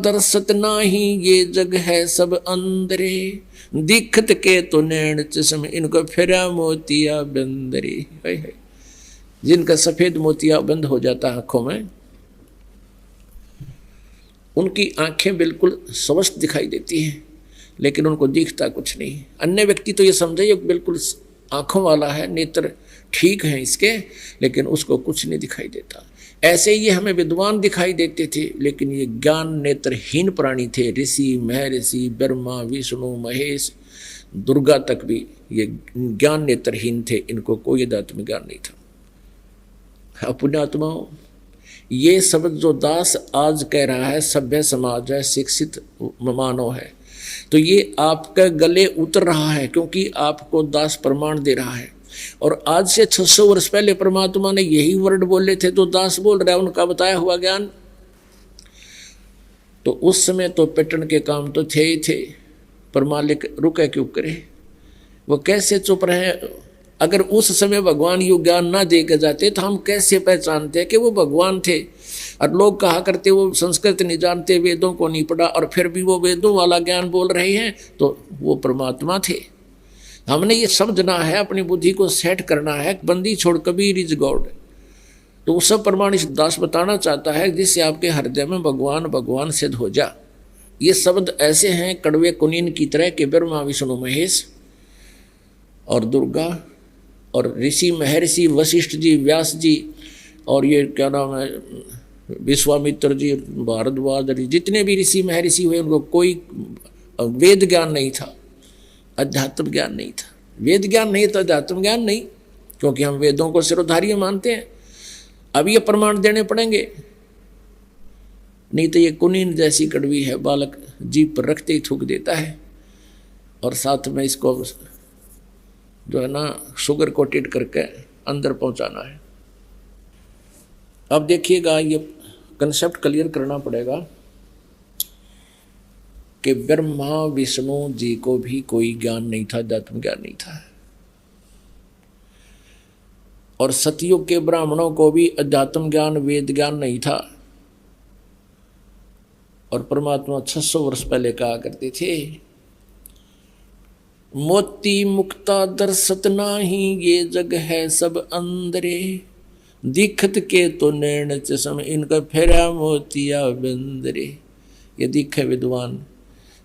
दर्शत नाही, ये जग है सब अंदरे, दिखत के तो नैन चश्म, इनको फिरा मोतिया बंदरे। जिनका सफेद मोतिया बंद हो जाता है आंखों में, उनकी आंखें बिल्कुल स्वस्थ दिखाई देती हैं, लेकिन उनको दिखता कुछ नहीं। अन्य व्यक्ति तो ये समझे ये बिल्कुल आंखों वाला है, नेत्र ठीक है इसके, लेकिन उसको कुछ नहीं दिखाई देता। ऐसे ये हमें विद्वान दिखाई देते थे, लेकिन ये ज्ञान नेत्रहीन प्राणी थे। ऋषि, महर्षि, ब्रह्मा, विष्णु, महेश, दुर्गा तक भी ये ज्ञान नेत्रहीन थे, इनको कोई अध्यात्म ज्ञान नहीं था। पुण्यात्माओं, ये शब्द जो दास आज कह रहा है, सभ्य समाज है, शिक्षित मानव है, तो ये आपके गले उतर रहा है, क्योंकि आपको दास प्रमाण दे रहा है। और आज से 600 वर्ष पहले परमात्मा ने यही वर्ड बोले थे, तो दास बोल रहा है उनका बताया हुआ ज्ञान। तो उस समय तो पिटन के काम तो थे ही थे, पर मालिक रुके क्यों करे, वो कैसे चुप रहे। अगर उस समय भगवान यू ज्ञान ना दे के जाते तो हम कैसे पहचानते कि वो भगवान थे। और लोग कहा करते वो संस्कृत नहीं जानते, वेदों को नहीं पढ़ा, और फिर भी वो वेदों वाला ज्ञान बोल रहे हैं, तो वो परमात्मा थे। हमने ये समझना है, अपनी बुद्धि को सेट करना है, बंदी छोड़ कबीर इज गॉड। तो वो सब प्रमाण इस दास बताना चाहता है, जिससे आपके हृदय में भगवान भगवान सिद्ध हो जा। ये शब्द ऐसे हैं कड़वे कुनीन की तरह के ब्रह्मा, विष्णु, महेश और दुर्गा और ऋषि, महर्षि, वशिष्ठ जी, व्यास जी, और ये क्या नाम है, विश्वामित्र जी, भारद्वाज जी, जितने भी ऋषि महर्षि हुए, उनको कोई वेद ज्ञान नहीं था, अध्यात्म ज्ञान नहीं था। वेद ज्ञान नहीं तो अध्यात्म ज्ञान नहीं, क्योंकि हम वेदों को सिरोधार्य मानते हैं। अब ये प्रमाण देने पड़ेंगे, नहीं तो ये कुनीन जैसी कड़वी है, बालक जीभ पर रखते ही थूक देता है, और साथ में इसको जो है ना शुगर कोटेड करके अंदर पहुंचाना है। अब देखिएगा, ये कंसेप्ट क्लियर करना पड़ेगा कि ब्रह्मा विष्णु जी को भी कोई ज्ञान नहीं था, अध्यात्म ज्ञान नहीं था, और सतयुग के ब्राह्मणों को भी अध्यात्म ज्ञान, वेद ज्ञान नहीं था। और परमात्मा 600 वर्ष पहले कहा करते थे, मोती मुक्ता दर्शत नाही, ये जग है सब अंदरे, दिखत के तो नैन चश्म, इनका फेरा मोतिया बंदरे। ये दिखे विद्वान,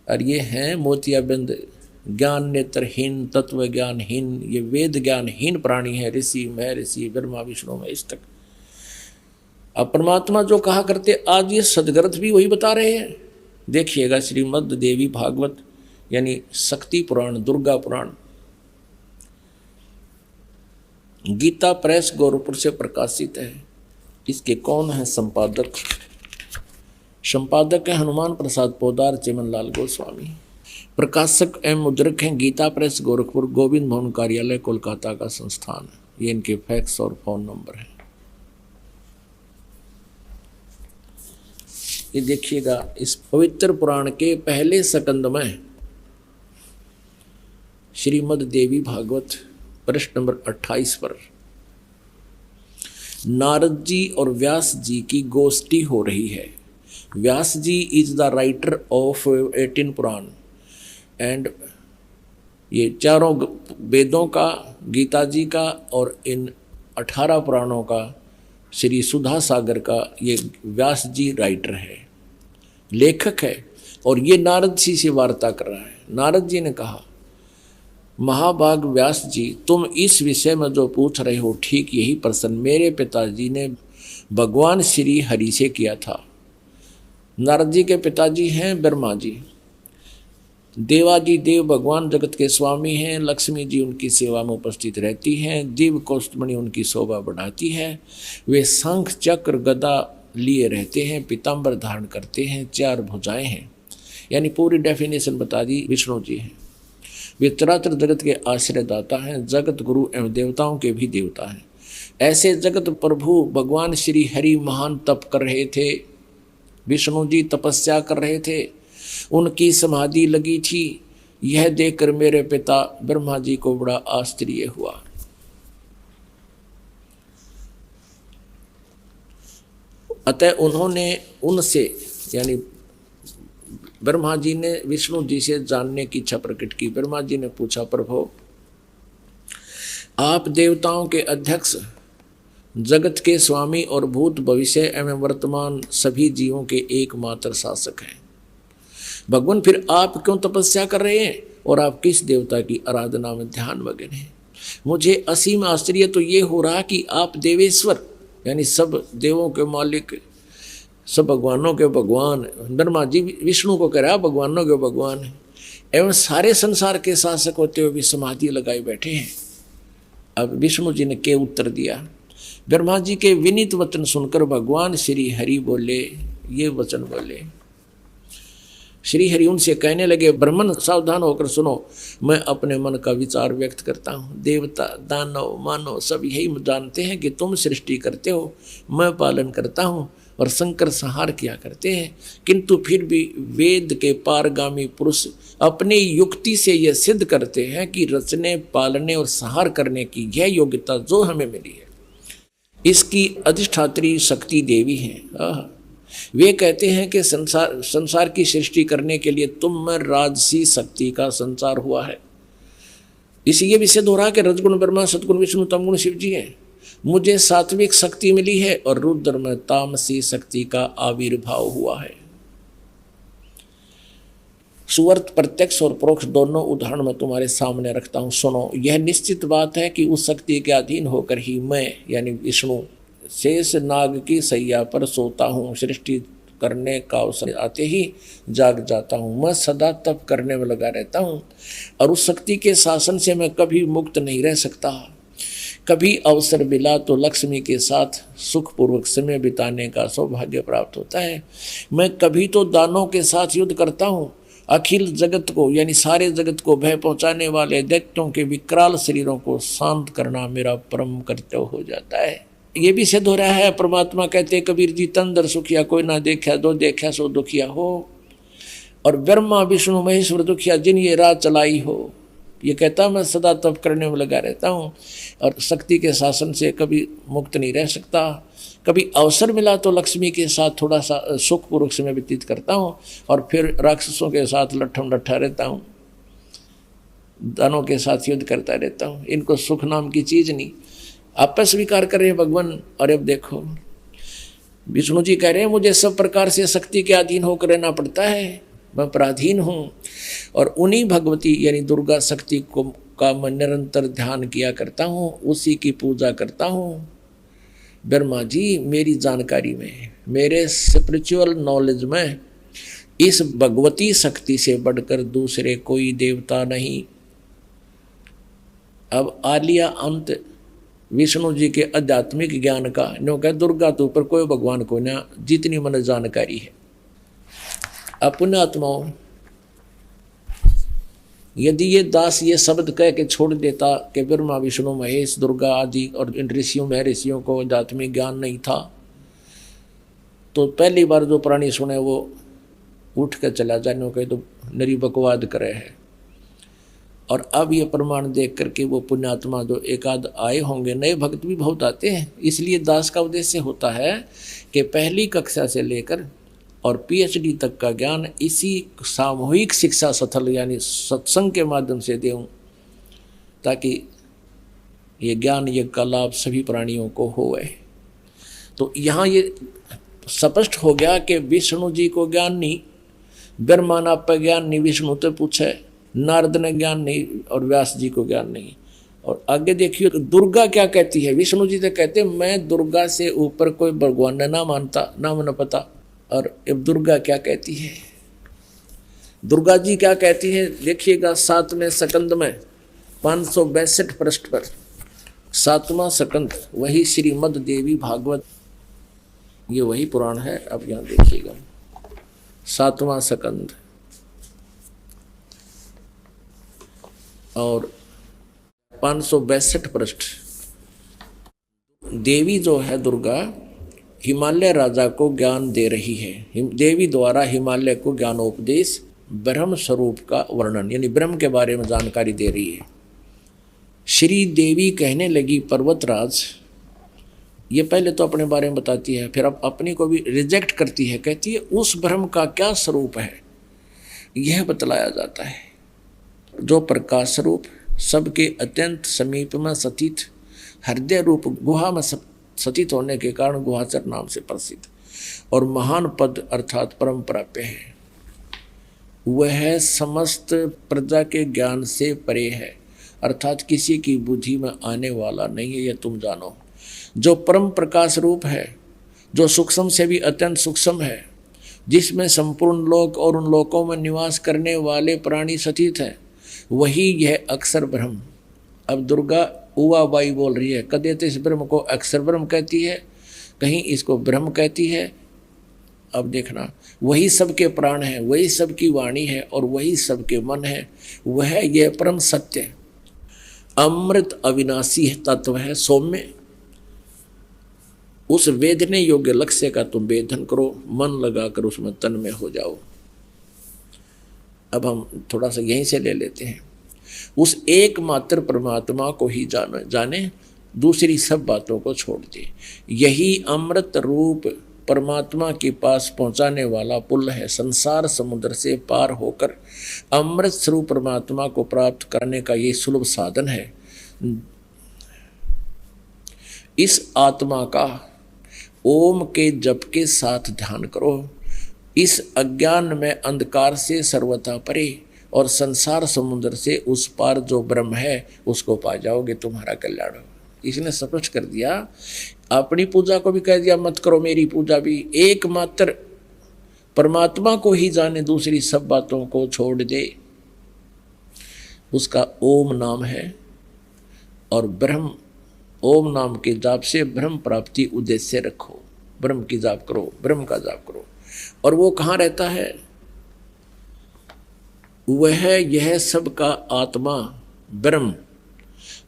और ये हैं मोतिया बंद, ज्ञान नेत्रहीन, तत्व ज्ञानहीन, ये वेद ज्ञानहीन प्राणी है। ऋषि, महर्षि, ब्रह्मा, विष्णु, महेश तक। अब परमात्मा जो कहा करते, आज ये सदग्रंथ भी वही बता रहे हैं। देखिएगा, श्रीमद् देवी भागवत यानी शक्ति पुराण, दुर्गा पुराण, गीता प्रेस गोरखपुर से प्रकाशित है। इसके कौन है संपादक? संपादक है हनुमान प्रसाद पोदार, चिमनलाल गोस्वामी। प्रकाशक एवं मुद्रक हैं गीता प्रेस गोरखपुर, गोविंद भवन कार्यालय, कोलकाता का संस्थान है। ये इनके फैक्स और फोन नंबर है। ये देखिएगा, इस पवित्र पुराण के पहले सकंद में श्रीमद् देवी भागवत पृष्ठ नंबर 28 पर नारद जी और व्यास जी की गोष्ठी हो रही है। Vyas ji is the writer of 18 Purana, and ये चारों वेदों का, गीता जी का और इन 18 पुराणों का, श्री सुधा सागर का ये व्यास जी राइटर है, लेखक है। और ये नारद जी से वार्ता कर रहा है। नारद जी ने कहा, महाभाग व्यास जी, तुम इस विषय में जो पूछ रहे हो ठीक यही प्रश्न मेरे पिताजी ने भगवान श्री हरि से किया था। नारद जी के पिताजी हैं ब्रह्मा जी, देवाजी देव भगवान जगत के स्वामी हैं, लक्ष्मी जी उनकी सेवा में उपस्थित रहती हैं, दिव्य कौस्तुभमणि उनकी शोभा बढ़ाती है, वे शंख चक्र गदा लिए रहते हैं, पीताम्बर धारण करते हैं, 4 भुजाएं हैं, यानी पूरी डेफिनेशन बता दी। विष्णु जी हैं, वे चराचर जगत के आश्रयदाता हैं, जगत गुरु एवं देवताओं के भी देवता हैं। ऐसे जगत प्रभु भगवान श्री हरि महान तप कर रहे थे, विष्णु जी तपस्या कर रहे थे, उनकी समाधि लगी थी। यह देखकर मेरे पिता ब्रह्मा जी को बड़ा आश्चर्य हुआ। अतः उन्होंने उनसे, यानी ब्रह्मा जी ने विष्णु जी से जानने की इच्छा प्रकट की। ब्रह्मा जी ने पूछा, प्रभु आप देवताओं के अध्यक्ष, जगत के स्वामी और भूत भविष्य एवं वर्तमान सभी जीवों के एकमात्र शासक हैं। भगवान फिर आप क्यों तपस्या कर रहे हैं और आप किस देवता की आराधना में ध्यान मग्न हैं? मुझे असीम आश्चर्य तो ये हो रहा कि आप देवेश्वर यानी सब देवों के मालिक, सब भगवानों के भगवान, ब्रह्मा जी विष्णु को कह रहा भगवानों के भगवान है, एवं सारे संसार के शासक होते हुए भी समाधि लगाए बैठे हैं। अब विष्णु जी ने क्या उत्तर दिया? ब्रह्मा जी के विनीत वचन सुनकर भगवान श्री हरि बोले, ये वचन बोले। श्री हरि उनसे कहने लगे, ब्राह्मण सावधान होकर सुनो, मैं अपने मन का विचार व्यक्त करता हूँ। देवता, दानव, मानव सब यही जानते हैं कि तुम सृष्टि करते हो, मैं पालन करता हूँ और शंकर संहार किया करते हैं, किंतु फिर भी वेद के पारगामी पुरुष अपनी युक्ति से यह सिद्ध करते हैं कि रचने, पालने और संहार करने की यह योग्यता जो हमें मिली है, इसकी अधिष्ठात्री शक्ति देवी है। वे कहते हैं कि संसार की सृष्टि करने के लिए तुम में राजसी शक्ति का संचार हुआ है। इसलिए भी सिद्ध हो रहा कि रजगुण ब्रह्मा, सतगुण विष्णु, तमगुण शिव जी हैं। मुझे सात्विक शक्ति मिली है और रुद्र में तामसी शक्ति का आविर्भाव हुआ है। सुवर्त प्रत्यक्ष और परोक्ष दोनों उदाहरण मैं तुम्हारे सामने रखता हूँ, सुनो। यह निश्चित बात है कि उस शक्ति के अधीन होकर ही मैं यानी विष्णु शेष नाग की सैया पर सोता हूँ। सृष्टि करने का अवसर आते ही जाग जाता हूँ। मैं सदा तप करने में लगा रहता हूँ और उस शक्ति के शासन से मैं कभी मुक्त नहीं रह सकता। कभी अवसर मिला तो लक्ष्मी के साथ सुखपूर्वक समय बिताने का सौभाग्य प्राप्त होता है। मैं कभी तो दानों के साथ युद्ध करता हूँ। अखिल जगत को यानी सारे जगत को भय पहुँचाने वाले दैत्यों के विकराल शरीरों को शांत करना मेरा परम कर्तव्य हो जाता है। ये भी सिद्ध हो रहा है, परमात्मा कहते कबीर जी, तंदर सुखिया कोई ना देखा, दो देखा सो दुखिया हो। और ब्रह्मा विष्णु महेश्वर दुखिया जिन ये राह चलाई हो। ये कहता मैं सदा तप करने में लगा रहता हूँ और शक्ति के शासन से कभी मुक्त नहीं रह सकता। कभी अवसर मिला तो लक्ष्मी के साथ थोड़ा सा सुखपूर्वक समय व्यतीत करता हूँ और फिर राक्षसों के साथ लट्ठम लट्ठा रहता हूँ, दानों के साथ युद्ध करता रहता हूँ। इनको सुख नाम की चीज़ नहीं, आप पर स्वीकार कर रहे हैं भगवान। और अब देखो विष्णु जी कह रहे हैं मुझे सब प्रकार से शक्ति के अधीन होकर रहना पड़ता है, मैं पराधीन हूँ और उन्हीं भगवती यानी दुर्गा शक्ति को का मैं निरंतर ध्यान किया करता हूँ, उसी की पूजा करता हूँ। ब्रह्मा जी मेरी जानकारी में, मेरे स्पिरिचुअल नॉलेज में इस भगवती शक्ति से बढ़कर दूसरे कोई देवता नहीं। अब आ लिया अंत विष्णु जी के आध्यात्मिक ज्ञान का। नो कह दुर्गा तो ऊपर कोई भगवान को ना, जितनी मन जानकारी है। अपने आत्माओं, यदि ये दास ये शब्द कह के छोड़ देता कि ब्रह्मा विष्णु महेश दुर्गा आदि और इन ऋषियों में ऋषियों को आध्यात्मिक ज्ञान नहीं था, तो पहली बार जो प्राणी सुने वो उठ कर चला जाने कहे तो नरी बकवाद करे है। और अब ये प्रमाण देख करके वो पुण्यात्मा जो एकाध आए होंगे, नए भक्त भी बहुत आते हैं। इसलिए दास का उद्देश्य होता है कि पहली कक्षा से लेकर और पीएचडी तक का ज्ञान इसी सामूहिक शिक्षा स्थल यानी सत्संग के माध्यम से देऊं, ताकि ये ज्ञान यज्ञ का लाभ सभी प्राणियों को होवे। तो यहाँ ये स्पष्ट हो गया कि विष्णु जी को ज्ञान नहीं, ब्रह्मा नाप पर ज्ञान नहीं, विष्णु तो पूछे, नारद ने ज्ञान नहीं और व्यास जी को ज्ञान नहीं। और आगे देखिए दुर्गा क्या कहती है। विष्णु जी तो कहते मैं दुर्गा से ऊपर कोई भगवान ना मानता, ना मन पता। और अब दुर्गा क्या कहती है, दुर्गा जी क्या कहती है देखिएगा 7वें स्कंद में 562 पृष्ठ पर 7वां स्कंद, वही श्रीमद देवी भागवत, ये वही पुराण है। अब यहाँ देखिएगा 7वां स्कंद और 562 पृष्ठ। देवी जो है दुर्गा हिमालय राजा को ज्ञान दे रही है। देवी द्वारा हिमालय को ज्ञानोपदेश, ब्रह्म स्वरूप का वर्णन यानी ब्रह्म के बारे में जानकारी दे रही है। श्री देवी कहने लगी पर्वतराज, ये पहले तो अपने बारे में बताती है, फिर अब अपनी को भी रिजेक्ट करती है। कहती है उस ब्रह्म का क्या स्वरूप है यह बतलाया जाता है। जो प्रकाश रूप सबके अत्यंत समीप में स्थित हृदय रूप गुहा में स्थित होने के कारण गुहाचर नाम से प्रसिद्ध और महान पद अर्थात परम प्राप्य है, वह समस्त प्रजा के ज्ञान से परे है, अर्थात किसी की बुद्धि में आने वाला नहीं है, यह तुम जानो। जो परम प्रकाश रूप है, जो सूक्ष्म से भी अत्यंत सूक्ष्म है, जिसमें संपूर्ण लोक और उन लोकों में निवास करने वाले प्राणी स्थित हैं, वही यह अक्षर ब्रह्म। अब दुर्गा उवा बाई बोल रही है, कदे तो इस ब्रह्म को अक्षर ब्रह्म कहती है, कहीं इसको ब्रह्म कहती है। अब देखना, वही सबके प्राण है, वही सबकी वाणी है और वही सबके मन है, वह यह परम सत्य अमृत अविनाशी तत्व है सौम्य। उस वेदने योग्य लक्ष्य का तुम वेदन करो, मन लगाकर उसमें तन में हो जाओ। अब हम थोड़ा सा यहीं से ले लेते हैं। उस एकमात्र परमात्मा को ही जाने, दूसरी सब बातों को छोड़ दे। यही अमृत रूप परमात्मा के पास पहुंचाने वाला पुल है। संसार समुद्र से पार होकर अमृत स्वरूप परमात्मा को प्राप्त करने का ये सुलभ साधन है। इस आत्मा का ओम के जप के साथ ध्यान करो। इस अज्ञान में अंधकार से सर्वथा परे और संसार समुद्र से उस पार जो ब्रह्म है उसको पा जाओगे, तुम्हारा कल्याण हो। इसने स्पष्ट कर दिया, अपनी पूजा को भी कह दिया मत करो, मेरी पूजा भी। एकमात्र परमात्मा को ही जाने, दूसरी सब बातों को छोड़ दे। उसका ओम नाम है और ब्रह्म, ओम नाम के जाप से ब्रह्म प्राप्ति उद्देश्य रखो। ब्रह्म की जाप करो, ब्रह्म का जाप करो। और वो कहाँ रहता है? वह यह सबका आत्मा ब्रह्म,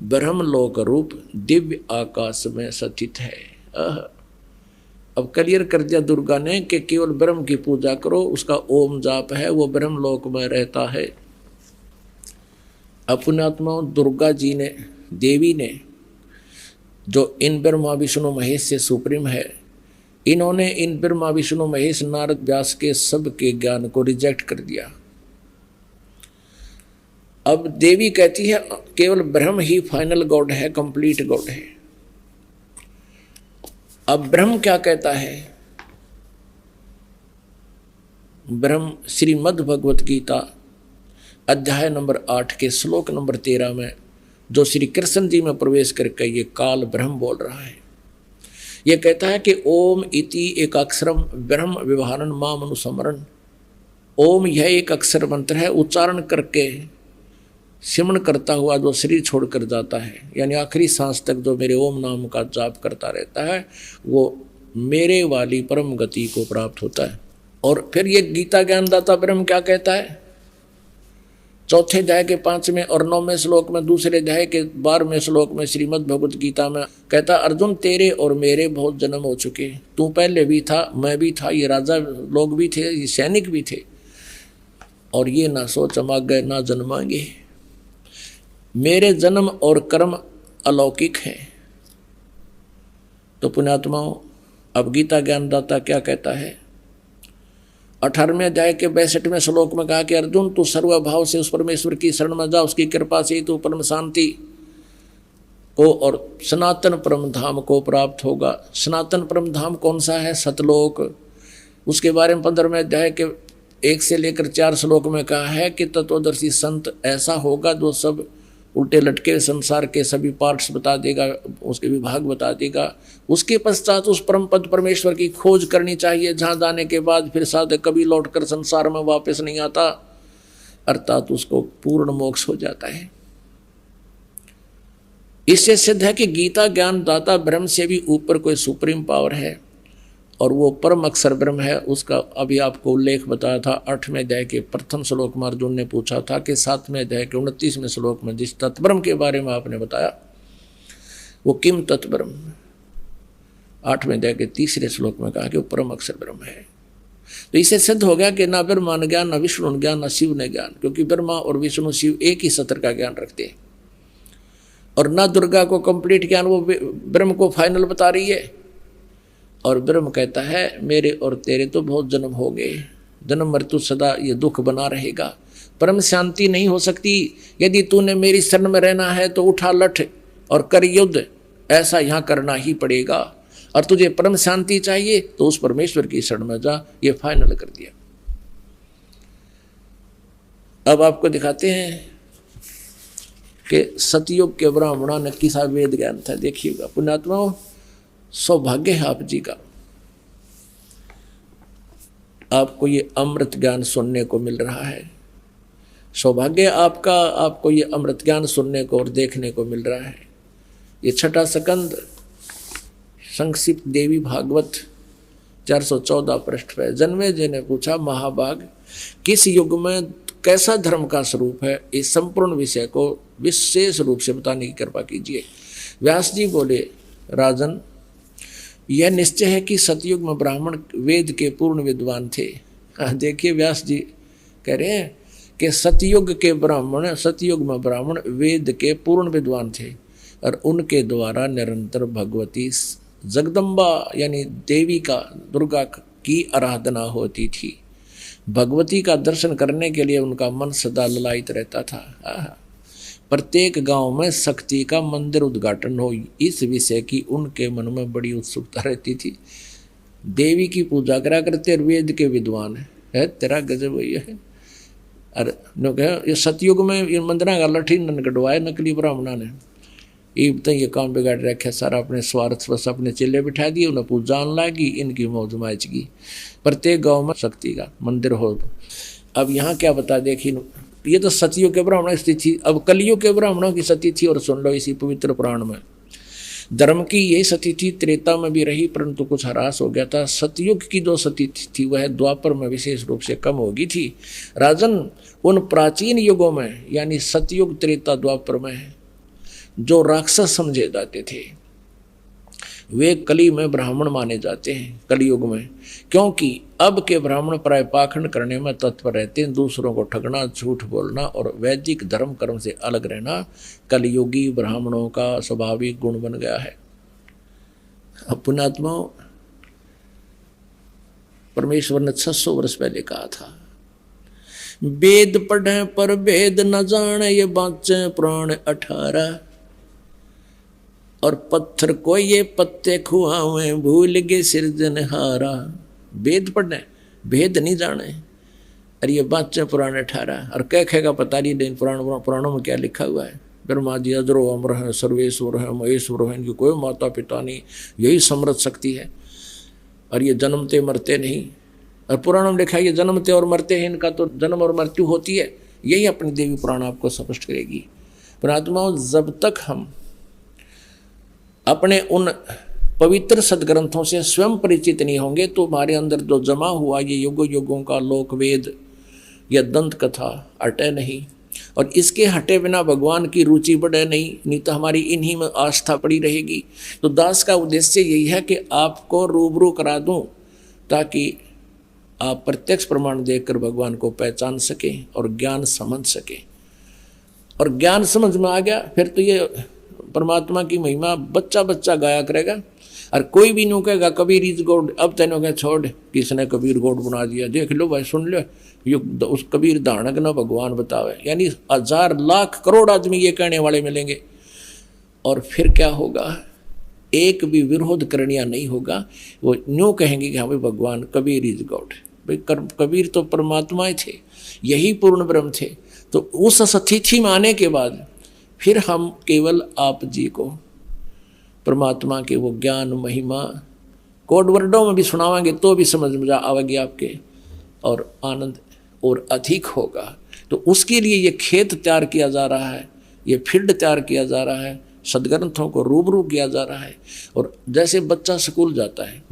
ब्रह्म लोक रूप दिव्य आकाश में स्थित है। अब क्लियर कर दिया दुर्गा ने कि केवल ब्रह्म की पूजा करो, उसका ओम जाप है, वो ब्रह्म लोक में रहता है। अपने आत्मा दुर्गा जी ने, देवी ने, जो इन ब्रह्मा विष्णु महेश से सुप्रीम है, इन्होंने इन ब्रह्मा विष्णु महेश नारद व्यास के सब के ज्ञान को रिजेक्ट कर दिया। अब देवी कहती है केवल ब्रह्म ही फाइनल गॉड है, कंप्लीट गॉड है। अब ब्रह्म क्या कहता है? ब्रह्म श्रीमद् भगवत गीता अध्याय नंबर 8 के श्लोक नंबर 13 में जो श्री कृष्ण जी में प्रवेश करके ये काल ब्रह्म बोल रहा है, ये कहता है कि ओम इति एक अक्षरम ब्रह्म व्यवहारन माम अनुस्मरण। ओम यह एक अक्षर मंत्र है, उच्चारण करके सिमरण करता हुआ जो शरीर छोड़कर जाता है, यानी आखिरी सांस तक जो मेरे ओम नाम का जाप करता रहता है, वो मेरे वाली परम गति को प्राप्त होता है। और फिर ये गीता ज्ञानदाता ब्रह्म क्या कहता है? चौथे अध्याय के 5वें और 9वें श्लोक में, दूसरे अध्याय के 12वें श्लोक में श्रीमद् भगवत गीता में कहता, अर्जुन तेरे और मेरे बहुत जन्म हो चुके, तू पहले भी था, मैं भी था, ये राजा लोग भी थे, ये सैनिक भी थे, और ये ना सोच हम आगे ना जन्माएंगे। मेरे जन्म और कर्म अलौकिक हैं। तो पुण्यात्माओं, अब गीता ज्ञानदाता क्या कहता है? 18वें अध्याय के 62वें श्लोक में कहा कि अर्जुन तू सर्वभाव से उस परमेश्वर की शरण में जा, उसकी कृपा से ही तू परम शांति को और सनातन परम धाम को प्राप्त होगा। सनातन परम धाम कौन सा है? सतलोक। उसके बारे में 15वें अध्याय के 1 से लेकर 4 श्लोक में कहा है कि तत्वदर्शी संत ऐसा होगा जो सब उल्टे लटके संसार के सभी पार्ट्स बता देगा, उसके विभाग बता देगा। उसके पश्चात उस परम पद परमेश्वर की खोज करनी चाहिए, जहाँ जाने के बाद फिर साधक कभी लौटकर संसार में वापस नहीं आता, अर्थात उसको पूर्ण मोक्ष हो जाता है। इससे सिद्ध है कि गीता ज्ञान दाता ब्रह्म से भी ऊपर कोई सुप्रीम पावर है और वो परम अक्षर ब्रह्म है। उसका अभी आपको उल्लेख बताया था 8वें अध्याय के प्रथम श्लोक में अर्जुन ने पूछा था कि 7वें अध्याय के 29वें श्लोक में जिस तत्ब्रह्म के बारे में आपने बताया वो किम तत्ब्रह्म, 8वें अध्याय के 3रे श्लोक में कहा कि वो परम अक्षर ब्रह्म है। तो इससे सिद्ध हो गया कि ना ब्रह्मा ने ज्ञान, ना विष्णु ने ज्ञान, ना शिव ने ज्ञान, क्योंकि ब्रह्मा और विष्णु शिव एक ही सत्र का ज्ञान रखते हैं। और ना दुर्गा को कंप्लीट ज्ञान, वो ब्रह्म को फाइनल बता रही है। और ब्रह्म कहता है मेरे और तेरे तो बहुत जन्म हो गए, जन्म मृत्यु सदा ये दुख बना रहेगा, परम शांति नहीं हो सकती। यदि तूने मेरी शरण में रहना है तो उठा लठ और कर युद्ध, ऐसा यहाँ करना ही पड़ेगा। और तुझे परम शांति चाहिए तो उस परमेश्वर की शरण में जा, ये फाइनल कर दिया। अब आपको दिखाते हैं कि सतयुग के ब्राह्मणों ने किसा वेद ज्ञान था। देखिएगा पुण्यात्माओं, सौभाग्य है आप जी का, आपको ये अमृत ज्ञान सुनने को मिल रहा है। सौभाग्य आपका, आपको ये अमृत ज्ञान सुनने को और देखने को मिल रहा है। ये छठा स्कंद संक्षिप्त देवी भागवत 414 पृष्ठ पे जन्मेजय ने पूछा, महाभाग किस युग में कैसा धर्म का स्वरूप है, इस संपूर्ण विषय को विशेष रूप से बताने की कृपा कीजिए। व्यास जी बोले, राजन यह निश्चय है कि सतयुग में ब्राह्मण वेद के पूर्ण विद्वान थे। देखिए व्यास जी कह रहे हैं कि सतयुग में ब्राह्मण वेद के पूर्ण विद्वान थे और उनके द्वारा निरंतर भगवती जगदम्बा यानी देवी का, दुर्गा की आराधना होती थी। भगवती का दर्शन करने के लिए उनका मन सदा ललायित रहता था। प्रत्येक गांव में शक्ति का मंदिर उद्घाटन हो, इस विषय की उनके मन में बड़ी उत्सुकता रहती थी। देवी की पूजा करा करते, वेद के विद्वान है तेरा गजब वही है। अरे ये सतयुग में ये मंदिर का लठी कटवाए नकली ब्राह्मणा ने, ये काम बिगाड़ रखे सारा, अपने स्वार्थ बस अपने चेले बिठा दिए, उन्हें पूजा लागी, इनकी मौज माचगी। प्रत्येक गांव में शक्ति का मंदिर हो। अब यहाँ क्या बता, देखिए ये तो सतयुग के ब्राह्मणों की स्थिति, अब कलयुग के ब्राह्मणों की स्थिति थी। और सुन लो इसी पवित्र पुराण में, धर्म की यही स्थिति त्रेता में भी रही, परंतु कुछ ह्रास हो गया था। सतयुग की जो स्थिति थी वह द्वापर में विशेष रूप से कम हो गई थी। राजन उन प्राचीन युगों में यानी सतयुग त्रेता द्वापर में जो राक्षस समझे जाते थे वे कली में ब्राह्मण माने जाते हैं कलयुग में, क्योंकि अब के ब्राह्मण प्राय पाखंड करने में तत्पर रहते हैं, दूसरों को ठगना, झूठ बोलना और वैदिक धर्म कर्म से अलग रहना कलयुगी ब्राह्मणों का स्वाभाविक गुण बन गया है। पुण्यात्माओं, परमेश्वर ने 600 वर्ष पहले कहा था, वेद पढ़े पर भेद न जाने, ये बाँचे प्राण 18 और पत्थर को ये पत्ते खुआवे, भूल गए सिरजनहारा। वेद पढ़ने भेद नहीं जाने, अरे ये बाँचे पुराण 18 और कह खेगा पता नहीं नहीं पुराणों में क्या लिखा हुआ है। ब्रह्मा जी अजरो अमर है, सर्वेश्वर है, महेश्वर है, इनकी कोई माता पिता नहीं, यही समृद्ध शक्ति है और ये जन्मते मरते नहीं। और पुराणों में लिखा है ये जन्मते और मरते हैं, इनका तो जन्म और मृत्यु होती है। यही अपनी देवी पुराण आपको स्पष्ट करेगी। पुणात्माओं, जब तक हम अपने उन पवित्र सदग्रंथों से स्वयं परिचित नहीं होंगे तो हमारे अंदर जो जमा हुआ ये युगों युगों का लोक वेद या दंत कथा हटे नहीं, और इसके हटे बिना भगवान की रुचि बढ़े नहीं तो हमारी इन्हीं में आस्था पड़ी रहेगी। तो दास का उद्देश्य यही है कि आपको रूबरू करा दूं ताकि आप प्रत्यक्ष प्रमाण देखकर भगवान को पहचान सकें और ज्ञान समझ सकें। और ज्ञान समझ में आ गया फिर तो ये परमात्मा की महिमा बच्चा बच्चा गाया करेगा। और कोई भी नहीं कहेगा कबीर इज गॉड, अब तेनों कह छोड़ किसने कबीर गॉड बना दिया, देख लो भाई सुन लो, ये उस कबीर दानक न भगवान बतावे। यानी 1000 लाख करोड़ आदमी ये कहने वाले मिलेंगे। और फिर क्या होगा, एक भी विरोध करनिया नहीं होगा, वो यूँ कहेंगे कि हाँ भाई भगवान कबीर इज गॉड। भाई कबीर तो परमात्मा ही थे, यही पूर्ण ब्रह्म थे। तो उस स्थिति में आने के बाद फिर हम केवल आप जी को परमात्मा के वो ज्ञान महिमा कोड वर्डों में भी सुनावांगे तो भी समझ में आवेगी आपके, और आनंद और अधिक होगा। तो उसके लिए ये खेत तैयार किया जा रहा है, ये फील्ड तैयार किया जा रहा है, सदग्रंथों को रूबरू किया जा रहा है। और जैसे बच्चा स्कूल जाता है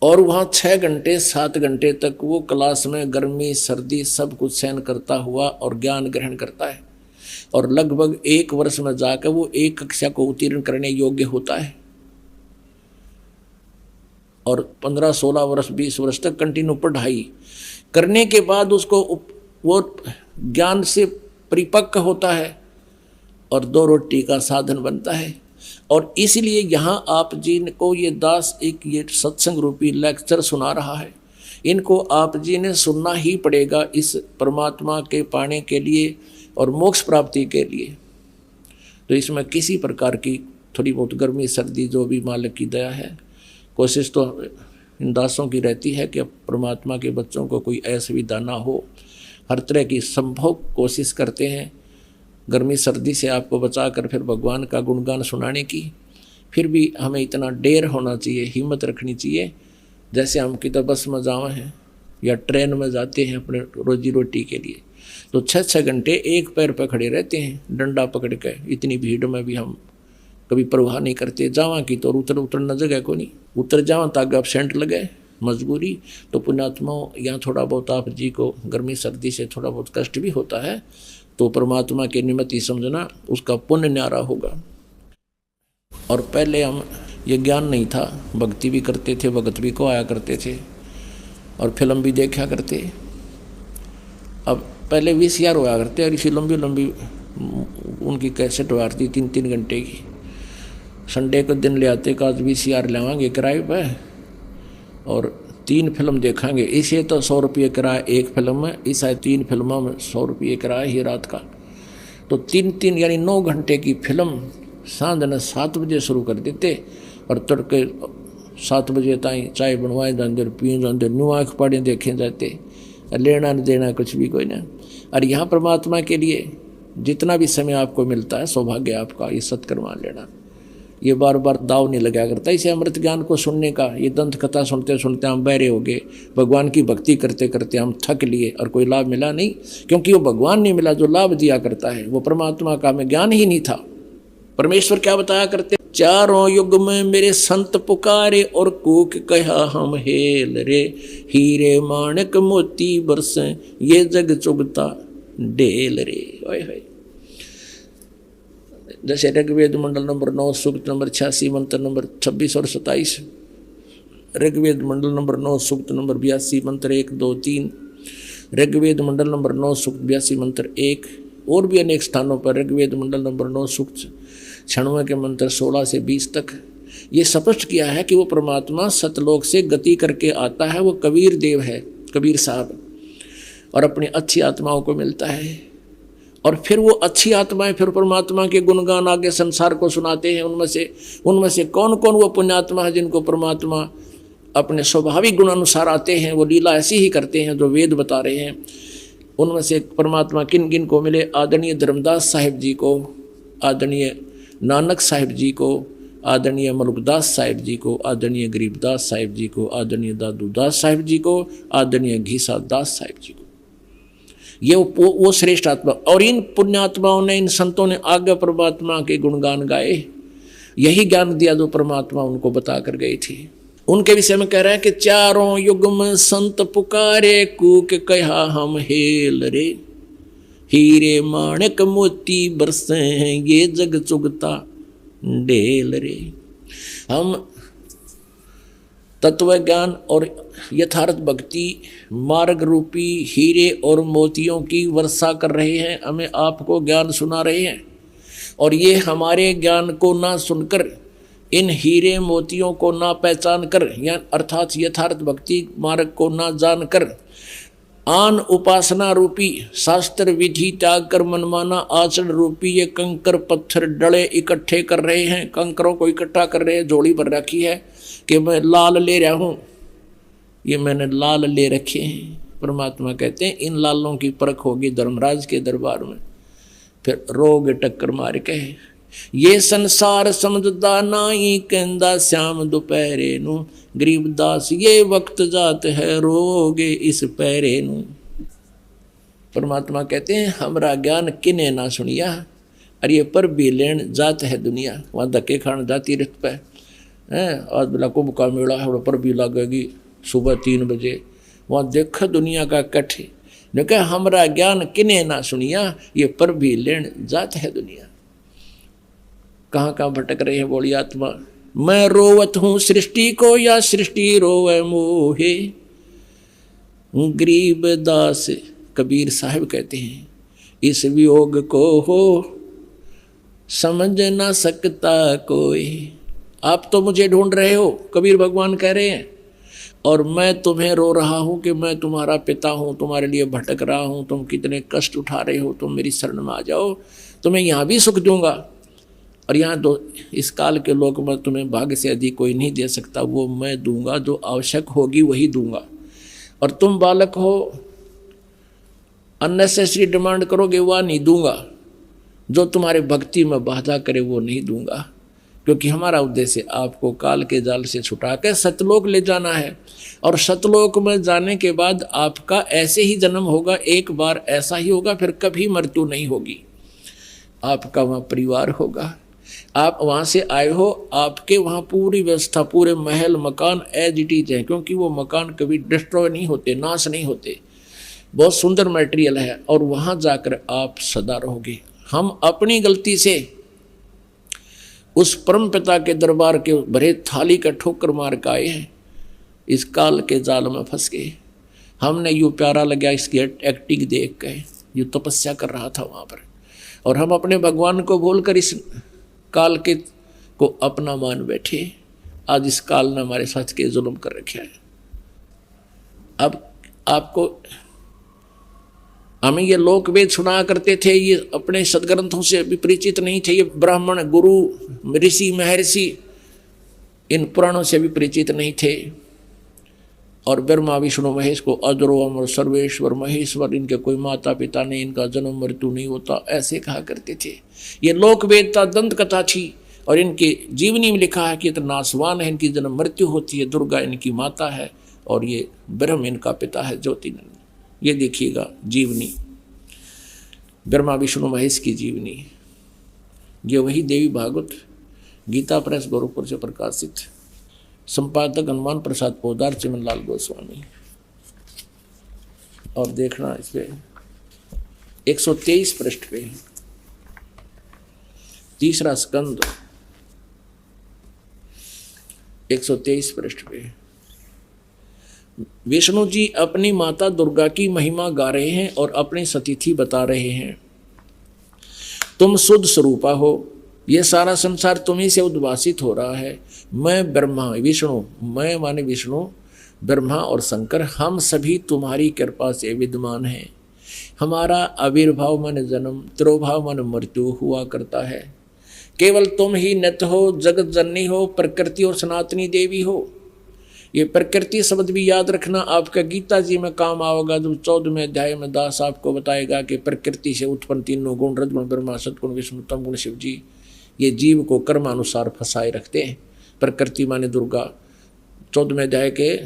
और वहाँ 6 घंटे 7 घंटे तक वो क्लास में गर्मी सर्दी सब कुछ सहन करता हुआ और ज्ञान ग्रहण करता है, और लगभग 1 वर्ष में जाकर वो 1 कक्षा को उत्तीर्ण करने योग्य होता है, और 15-16 वर्ष 20 वर्ष तक कंटिन्यू पढ़ाई करने के बाद उसको वो ज्ञान से परिपक्व होता है और 2 रोटी का साधन बनता है। और इसलिए यहाँ आप जी को ये दास एक ये सत्संग रूपी लेक्चर सुना रहा है इनको आप जी ने सुनना ही पड़ेगा इस परमात्मा के पाने के लिए और मोक्ष प्राप्ति के लिए। तो इसमें किसी प्रकार की थोड़ी बहुत गर्मी सर्दी जो भी मालिक की दया है, कोशिश तो इन दासों की रहती है कि परमात्मा के बच्चों को कोई असुविधा ना हो। हर तरह की संभव कोशिश करते हैं गर्मी सर्दी से आपको बचा कर फिर भगवान का गुणगान सुनाने की। फिर भी हमें इतना डेर होना चाहिए, हिम्मत रखनी चाहिए। जैसे हम किधर बस में जावे हैं या ट्रेन में जाते हैं अपने रोजी रोटी के लिए, तो 6-6 घंटे एक पैर पर खड़े रहते हैं डंडा पकड़ के। इतनी भीड़ में भी हम कभी परवाह नहीं करते। जावा की तो उतरना जगह को नहीं, उतर जावा ताकि आप सेंट लगे मजबूरी। तो पुण्यात्माओं यहाँ थोड़ा बहुत आप जी को गर्मी सर्दी से थोड़ा बहुत कष्ट भी होता है, तो परमात्मा के निमित्त ही समझना उसका पुण्य न्यारा होगा। और पहले हम ये ज्ञान नहीं था, भक्ति भी करते थे, भगत भी को आया करते थे और फिल्म भी देखा करते। अब पहले VCR होया करते और इसी लंबी लंबी उनकी कैसेट होती 3-3 घंटे की। संडे को दिन ले आते का आज VCR लेवांगे किराए पर और 3 फिल्म देखेंगे। इसे तो 100 रुपये किराया एक फिल्म में, इस 3 फिल्मों में 100 रुपये किराया ही रात का। तो 3-3 यानी 9 घंटे की फिल्म सांझ ने 7 बजे शुरू कर देते और तड़के 7 बजे ताई चाय बनवाए जाते, पिए जाते, न्यू आँख पाड़े देखे जाते, लेना न देना कुछ भी कोई ना। और यहाँ परमात्मा के लिए जितना भी समय आपको मिलता है सौभाग्य आपका, ये सत्कर्मा लेना, ये बार बार दाव नहीं लगा करता। इसे अमृत ज्ञान को सुनने का, ये दंत कथा सुनते सुनते हम बहरे हो गए, भगवान की भक्ति करते करते हम थक लिए और कोई लाभ मिला नहीं, क्योंकि वो भगवान नहीं मिला जो लाभ दिया करता है, वो परमात्मा का हमें ज्ञान ही नहीं था। परमेश्वर क्या बताया करते, चारों युग में मेरे संत पुकारे और कूक कहा हम हेल रे, हीरे माणक मोती बरसे ये जग चुगता डेल रे। ओए होए। जैसे ऋग्वेद मंडल नंबर 9 सूक्त नंबर 86 मंत्र नंबर 26 और 27, ऋग्वेद मंडल नंबर 9 सूक्त नंबर 82 मंत्र 1, 2, 3, ऋग्वेद मंडल नंबर 9 सूक्त 82 मंत्र 1, और भी अनेक स्थानों पर ऋग्वेद मंडल नंबर 9 सूक्त 96 के मंत्र 16 से 20 तक ये स्पष्ट किया है कि वो परमात्मा सतलोक से गति करके आता है। वो कबीर देव है, कबीर साहब, और अपनी अच्छी आत्माओं को मिलता है। और फिर वो अच्छी आत्माएं फिर परमात्मा के गुणगान आगे संसार को सुनाते हैं। उनमें से कौन कौन वो पुण्यात्मा है जिनको परमात्मा अपने स्वाभाविक गुण अनुसार आते हैं, वो लीला ऐसी ही करते हैं जो वेद बता रहे हैं। उनमें से परमात्मा किन किन को मिले, आदरणीय धर्मदास साहिब जी को, आदरणीय नानक साहिब जी को, आदरणीय मलुकदास साहिब जी को, आदरणीय गरीबदास साहिब जी को, आदरणीय दादूदास साहिब जी को, आदरणीय घीसा दास साहिब जी को। ये वो श्रेष्ठ आत्मा, और इन पुण्यात्माओं ने, इन संतों ने आगे परमात्मा के गुणगान गाए, यही ज्ञान दिया जो परमात्मा उनको बता कर गई थी। उनके विषय में कह रहे हैं कि चारों युग में संत पुकारे कूक कहा हम हेल रे, हीरे माणक मोती बरसे हैं ये जग चुगता डेल रे। हम तत्व ज्ञान और यथार्थ भक्ति मार्ग रूपी हीरे और मोतियों की वर्षा कर रहे हैं, हमें आपको ज्ञान सुना रहे हैं। और ये हमारे ज्ञान को ना सुनकर, इन हीरे मोतियों को ना पहचान कर, या अर्थात यथार्थ भक्ति मार्ग को ना जानकर, आन उपासना रूपी शास्त्र विधि त्याग कर मनमाना आचरण रूपी ये कंकर पत्थर डले इकट्ठे कर रहे हैं, कंकरों को इकट्ठा कर रहे हैं। जोड़ी भर रखी है कि मैं लाल ले रहा हूँ, ये मैंने लाल ले रखे हैं। परमात्मा कहते हैं इन लालों की परख होगी धर्मराज के दरबार में, फिर रोग टक्कर मार के ये संसार समझदा नाई कहंदा श्याम दोपहरे नू, गरीबदास ये वक्त जात है रोगे इस पैरे नू। परमात्मा कहते हैं हमरा ज्ञान किने ना सुनिया, अरे पर भी लेन जात है दुनिया। वहाँ धक्के खान जाती रथ पे आज बेला कुंभ का मेला है, पर भी लगेगी सुबह 3 बजे, वहाँ देखा दुनिया का कठ, ने कहा हमरा ज्ञान किने ना सुनिया, ये पर भी लेन जात है दुनिया। कहाँ कहाँ भटक रहे हैं बोली आत्मा। मैं रोवत हूँ सृष्टि को या सृष्टि रोवे मोहे, गरीब दास कबीर साहब कहते हैं इस वियोग को हो समझ ना सकता कोई। आप तो मुझे ढूंढ रहे हो, कबीर भगवान कह रहे हैं, और मैं तुम्हें रो रहा हूँ कि मैं तुम्हारा पिता हूँ, तुम्हारे लिए भटक रहा हूँ, तुम कितने कष्ट उठा रहे हो, तुम मेरी शरण में आ जाओ, तुम्हें यहाँ भी सुख दूंगा। और यहाँ तो इस काल के लोग में तुम्हें भाग्य से अधिक कोई नहीं दे सकता, वो मैं दूंगा, जो आवश्यक होगी वही दूंगा। और तुम बालक हो, अननेसेसरी डिमांड करोगे वह नहीं दूंगा, जो तुम्हारे भक्ति में बाधा करे वो नहीं दूंगा, क्योंकि हमारा उद्देश्य आपको काल के जाल से छुटा कर सतलोक ले जाना है। और सतलोक में जाने के बाद आपका ऐसे ही जन्म होगा, एक बार ऐसा ही होगा, फिर कभी मृत्यु नहीं होगी। आपका वहाँ परिवार होगा, आप वहाँ से आए हो, आपके वहाँ पूरी व्यवस्था, पूरे महल मकान एज इट इज है, क्योंकि वो मकान कभी डिस्ट्रॉय नहीं होते, नाश नहीं होते, बहुत सुंदर मटेरियल है, और वहाँ जाकर आप सदा रहोगे। हम अपनी गलती से उस परम पिता के दरबार के भरे थाली का ठोकर मार के आए हैं, इस काल के जाल में फंस गए। हमने यूँ प्यारा लगा इसकी एक्टिंग देख के, यूँ तपस्या कर रहा था वहाँ पर, और हम अपने भगवान को भूलकर इस काल के को अपना मान बैठे। आज इस काल ने हमारे साथ के जुल्म कर रखे हैं। अब आपको हमें ये लोक वेद सुना करते थे, ये अपने सदग्रंथों से भी परिचित नहीं थे, ये ब्राह्मण गुरु ऋषि महर्षि इन पुराणों से भी परिचित नहीं थे। और ब्रह्मा विष्णु महेश को अजरो अमर सर्वेश्वर महेश्वर, इनके कोई माता पिता नहीं, इनका जन्म मृत्यु नहीं होता, ऐसे कहा करते थे। ये लोक वेदता दंत कथा थी, और इनके जीवनी में लिखा है कि इतना नासवान है, इनकी जन्म मृत्यु होती है, दुर्गा इनकी माता है और ये ब्रह्म इनका पिता है, ज्योतिनंद। ये देखिएगा जीवनी, ब्रह्मा विष्णु महेश की जीवनी। ये वही देवी भागवत गीता प्रेस गोरखपुर से प्रकाशित, संपादक हनुमान प्रसाद पोदार, चिमनलाल गोस्वामी। और देखना इस पे 123 पृष्ठ पे, तीसरा स्कंद 123 पृष्ठ पे विष्णु जी अपनी माता दुर्गा की महिमा गा रहे हैं और अपनी सतिथि बता रहे हैं। तुम शुद्ध स्वरूपा हो, ये सारा संसार तुम्ही से उद्भासित हो रहा है। मैं ब्रह्मा विष्णु, मैं माने विष्णु, ब्रह्मा और शंकर, हम सभी तुम्हारी कृपा से विद्यमान हैं। हमारा आविर्भाव माने जन्म, तिरोभाव माने मृत्यु हुआ करता है। केवल तुम ही नित्य हो, जगत जननी हो, प्रकृति और सनातनी देवी हो। ये प्रकृति शब्द भी याद रखना, आपका गीता जी में काम आएगा, जब 14वें अध्याय में दास आपको बताएगा कि प्रकृति से उत्पन्न तीनों गुण, रजगुण ब्रह्मा, सतगुण विष्णु, तम गुण शिव जी, ये जीव को कर्मानुसार फंसाए रखते हैं। प्रकृति माने दुर्गा, 14वें अध्याय के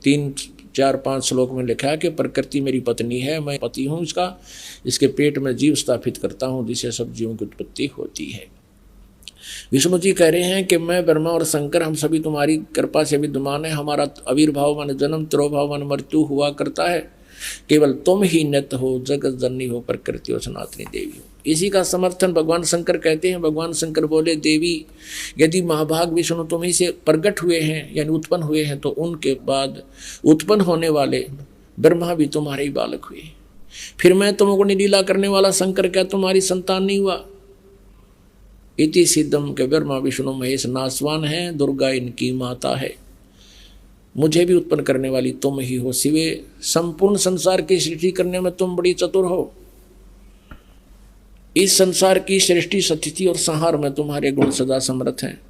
3, 4, 5 श्लोक में लिखा है कि प्रकृति मेरी पत्नी है, मैं पति हूँ इसका, इसके पेट में जीव स्थापित करता हूँ, जिससे सब जीवों की उत्पत्ति होती है। विष्णु जी कह रहे हैं कि मैं ब्रह्मा और शंकर, हम सभी तुम्हारी कृपा से विद्यमान है। हमारा आविर्भाव माने जन्म, तिरोभाव माने मृत्यु हुआ करता है। केवल तुम ही नित्य हो, जगत जननी हो, प्रकृति और सनातनी देवी हो। इसी का समर्थन भगवान शंकर कहते हैं। भगवान शंकर बोले, देवी यदि महाभाग विष्णु तुम ही से प्रकट हुए हैं यानी उत्पन्न हुए हैं, तो उनके बाद उत्पन्न होने वाले ब्रह्मा भी तुम्हारे ही बालक हुए। फिर मैं तुमको लीला करने वाला शंकर क्या तुम्हारी संतान नहीं हुआ? इति सिद्धम के ब्रह्मा विष्णु महेश नासवान है, दुर्गा इनकी माता है। मुझे भी उत्पन्न करने वाली तुम ही हो शिवे, संपूर्ण संसार की सृष्टि करने में तुम बड़ी चतुर हो। इस संसार की सृष्टि, स्थिति और संहार में तुम्हारे गुण सदा समर्थ हैं।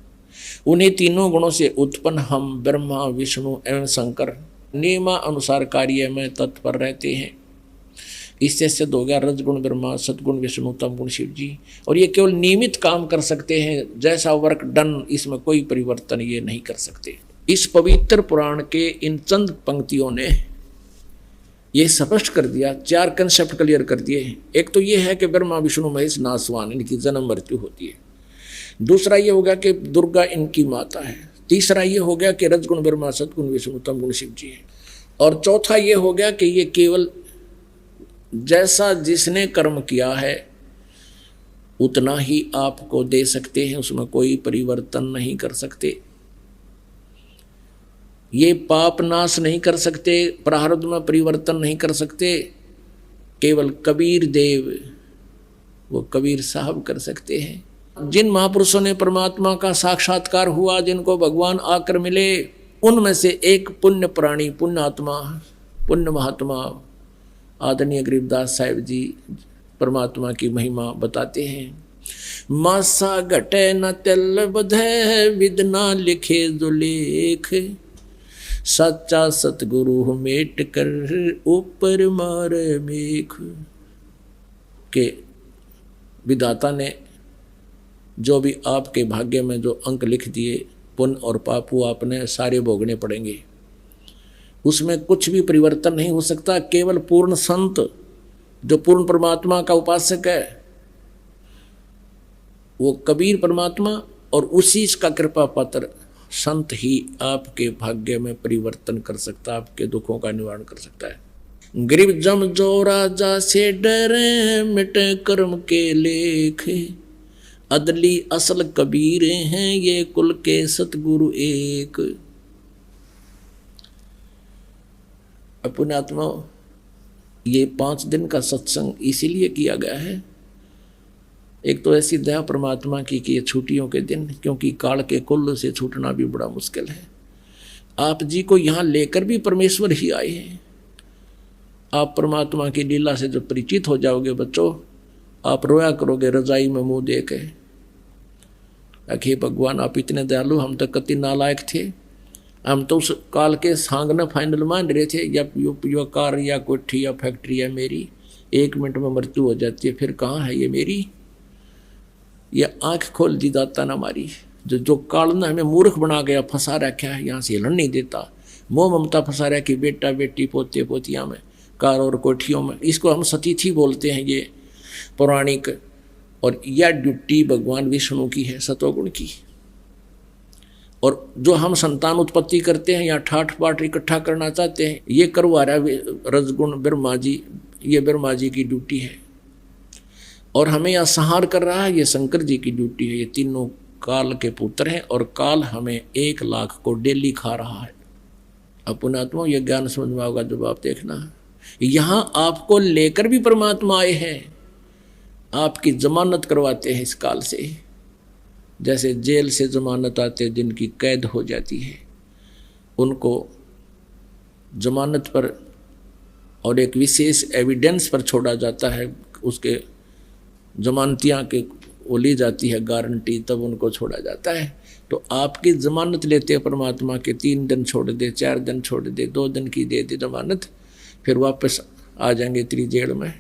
उन्हीं तीनों गुणों से उत्पन्न हम ब्रह्मा विष्णु एवं शंकर नियमा अनुसार कार्य में तत्पर रहते हैं। इससे सिद्ध हो गया रजगुण ब्रह्मा, सतगुण विष्णु, तम गुण शिव जी। और ये केवल नियमित काम कर सकते हैं, जैसा वर्क डन, इसमें कोई परिवर्तन ये नहीं कर सकते। इस पवित्र पुराण के इन चंद पंक्तियों ने ये स्पष्ट कर दिया, 4 कंसेप्ट क्लियर कर दिए। एक तो ये है कि ब्रह्मा विष्णु महेश नासवान, इनकी जन्म मृत्यु होती है। दूसरा ये हो गया कि दुर्गा इनकी माता है। तीसरा ये हो गया कि रजगुण ब्रह्मा, सतगुण विष्णु, तम गुण शिव जी है। और चौथा ये हो गया कि ये केवल जैसा जिसने कर्म किया है उतना ही आपको दे सकते हैं, उसमें कोई परिवर्तन नहीं कर सकते। ये पाप नाश नहीं कर सकते, प्रारब्ध में परिवर्तन नहीं कर सकते। केवल कबीर देव, वो कबीर साहब कर सकते हैं। जिन महापुरुषों ने परमात्मा का साक्षात्कार हुआ, जिनको भगवान आकर मिले, उनमें से एक पुण्य प्राणी, पुण्य आत्मा, पुण्य महात्मा आदरणीय गरीबदास साहिब जी परमात्मा की महिमा बताते हैं। मासा घटे न तेल बधे, विदना लिखे जो लेख, सच्चा सतगुरु मेट कर ऊपर मारे मेख। के विधाता ने जो भी आपके भाग्य में जो अंक लिख दिए, पुण्य और पाप, वो आपने सारे भोगने पड़ेंगे। उसमें कुछ भी परिवर्तन नहीं हो सकता। केवल पूर्ण संत जो पूर्ण परमात्मा का उपासक है, वो कबीर परमात्मा और उसी का कृपा पात्र संत ही आपके भाग्य में परिवर्तन कर सकता, आपके दुखों का निवारण कर सकता है। गरीब जम जो राजा से डरे, मिटे कर्म के लेख, अदली असल कबीर हैं ये कुल के सतगुरु एक। पुण्यात्मा, ये 5 दिन का सत्संग इसीलिए किया गया है। एक तो ऐसी दया परमात्मा की कि ये छुट्टियों के दिन, क्योंकि काल के कुल्ल से छूटना भी बड़ा मुश्किल है। आप जी को यहाँ लेकर भी परमेश्वर ही आए हैं। आप परमात्मा की लीला से जब परिचित हो जाओगे बच्चों, आप रोया करोगे रजाई में मुंह दे के, अखे भगवान आप इतने दयालु, हम तो कति नालायक थे। हम तो उस काल के सांग न फाइनल मान रहे थे, या यो कार या कोठी या फैक्ट्री है मेरी, 1 मिनट में मृत्यु हो जाती है, फिर कहाँ है ये मेरी। ये आंख खोल दी दाता ना हमारी, जो काल ने हमें मूर्ख बना गया, फंसा रखा है, यहाँ से हिलन नहीं देता। मोह ममता फंसा रहा कि बेटा बेटी पोते पोतियाँ में, कार और कोठियों में। इसको हम सतीथी बोलते हैं, ये पौराणिक। और यह ड्यूटी भगवान विष्णु की है, सतोगुण की। और जो हम संतान उत्पत्ति करते हैं या ठाठ बाट इकट्ठा करना चाहते हैं, ये करवा रहा है रजगुण ब्रह्मा जी, ये ब्रह्मा जी की ड्यूटी है। और हमें यह संहार कर रहा है, ये शंकर जी की ड्यूटी है। ये तीनों काल के पुत्र हैं और काल हमें 1 लाख को डेली खा रहा है। अब पुण्यात्मा, ये ज्ञान समझ में होगा जब आप देखना, यहाँ आपको लेकर भी परमात्मा आए हैं, आपकी जमानत करवाते हैं इस काल से। जैसे जेल से जमानत आते, जिनकी कैद हो जाती है, उनको जमानत पर और एक विशेष एविडेंस पर छोड़ा जाता है, उसके जमानतियाँ के वो ली जाती है गारंटी, तब उनको छोड़ा जाता है। तो आपकी जमानत लेते हैं परमात्मा के, 3 दिन छोड़ दे, 4 दिन छोड़ दे, 2 दिन की दे दे जमानत, फिर वापस आ जाएंगे तेरी जेल में।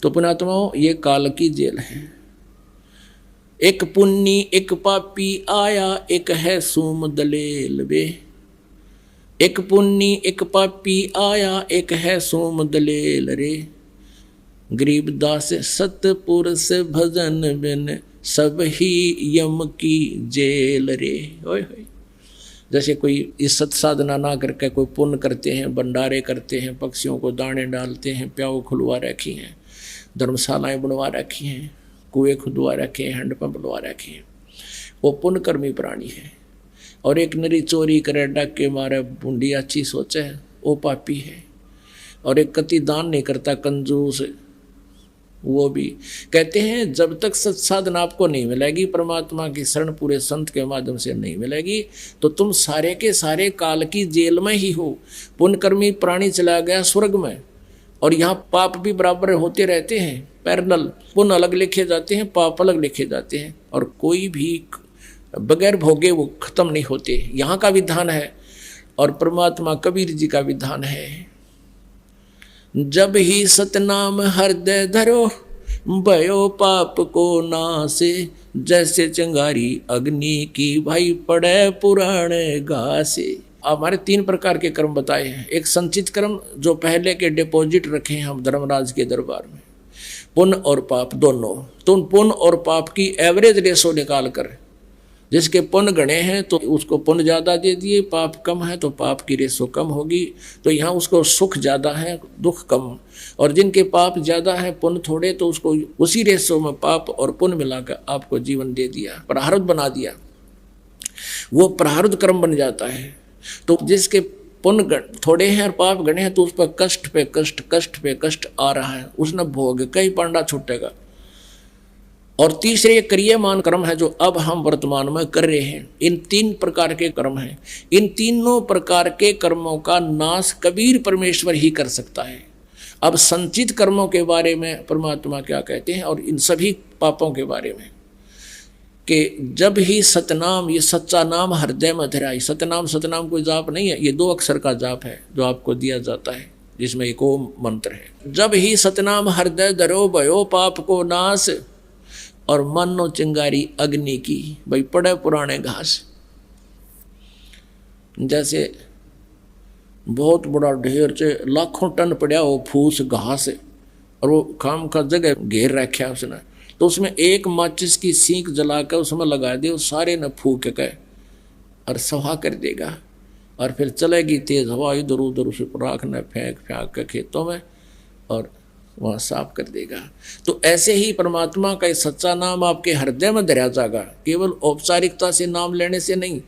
तो पुण्यात्माओं, ये काल की जेल है। एक पुन्नी एक पापी आया, एक है सूम दलेल वे। एक पुन्नी एक पापी आया, एक है सोम दलेल रे। गरीबदास सतपुरुष भजन बिन, सब ही यम की जेल रे। ओए होए, जैसे कोई इज्जत साधना ना करके कोई पुण्य करते हैं, भंडारे करते हैं, पक्षियों को दाने डालते हैं, प्याऊ खुलवा रखी हैं, धर्मशालाएं बनवा रखी हैं, कुएं खुदवा रखे हैं, हैंडपंप बनवा रखे हैं, वो पुण्यकर्मी प्राणी है। और एक नरी चोरी करे, डाके मारे, बूंदी अच्छी सोचे, वो पापी है। और एक कति दान नहीं करता, कंजूस, वो भी। कहते हैं जब तक सत्साधन आपको नहीं मिलेगी, परमात्मा की शरण पूरे संत के माध्यम से नहीं मिलेगी, तो तुम सारे के सारे काल की जेल में ही हो। पुण्यकर्मी प्राणी चला गया स्वर्ग में, और यहाँ पाप भी बराबर होते रहते हैं, पैरेलल। पुण्य अलग लिखे जाते हैं, पाप अलग लिखे जाते हैं, और कोई भी बगैर भोगे वो खत्म नहीं होते। यहाँ का विधान है, और परमात्मा कबीर जी का विधान है, जब ही सतनाम हृदय धरो, भयो पाप को नासे। जैसे चिंगारी अग्नि की, भाई पड़े पुराने घासे। हमारे 3 प्रकार के कर्म बताए हैं। एक संचित कर्म, जो पहले के डिपॉजिट रखे हैं हम धर्मराज के दरबार में, पुण्य और पाप दोनों। तो पुण्य और पाप की एवरेज रेशो निकाल कर, जिसके पुण्य गणे हैं तो उसको पुण्य ज़्यादा दे दिए, पाप कम है तो पाप की रेशो कम होगी, तो यहाँ उसको सुख ज़्यादा है, दुख कम। और जिनके पाप ज़्यादा है, पुण्य थोड़े, तो उसको उसी रेशो में पाप और पुण्य मिलाकर आपको जीवन दे दिया, प्रारब्ध बना दिया, वो प्रारब्ध कर्म बन जाता है। तो जिसके पुण्य थोड़े हैं और पाप गणे हैं, तो उस पर कष्ट पे कष्ट, कष्ट पे कष्ट आ रहा है, उसने भोग कई पांडा छूटेगा। और तीसरे ये क्रियमान कर्म है जो अब हम वर्तमान में कर रहे हैं। इन 3 प्रकार के कर्म हैं। इन तीनों प्रकार के कर्मों का नाश कबीर परमेश्वर ही कर सकता है। अब संचित कर्मों के बारे में परमात्मा क्या कहते हैं और इन सभी पापों के बारे में कि जब ही सतनाम, ये सच्चा नाम हृदय में धराई। सतनाम कोई जाप नहीं है, ये 2 अक्षर का जाप है जो आपको दिया जाता है, जिसमें एक ओम मंत्र है। जब ही सतनाम हृदय धरो भयो पाप को नाश, और मानो चिंगारी अग्नि की, भाई पड़े पुराने घास। जैसे बहुत बड़ा ढेर से लाखों टन पड़ा हो फूस घास, और वो काम का जगह घेर रखा उसने, तो उसमें एक माचिस की सीख जला कर उसमें लगा दे, सारे न फूक के और सवा कर देगा। और फिर चलेगी तेज हवा, इधर उधर उसे राख न फेंक के खेतों में और वहाँ साफ कर देगा। तो ऐसे ही परमात्मा का सच्चा नाम आपके हृदय में धरा जाएगा। केवल औपचारिकता से नाम लेने से नहीं,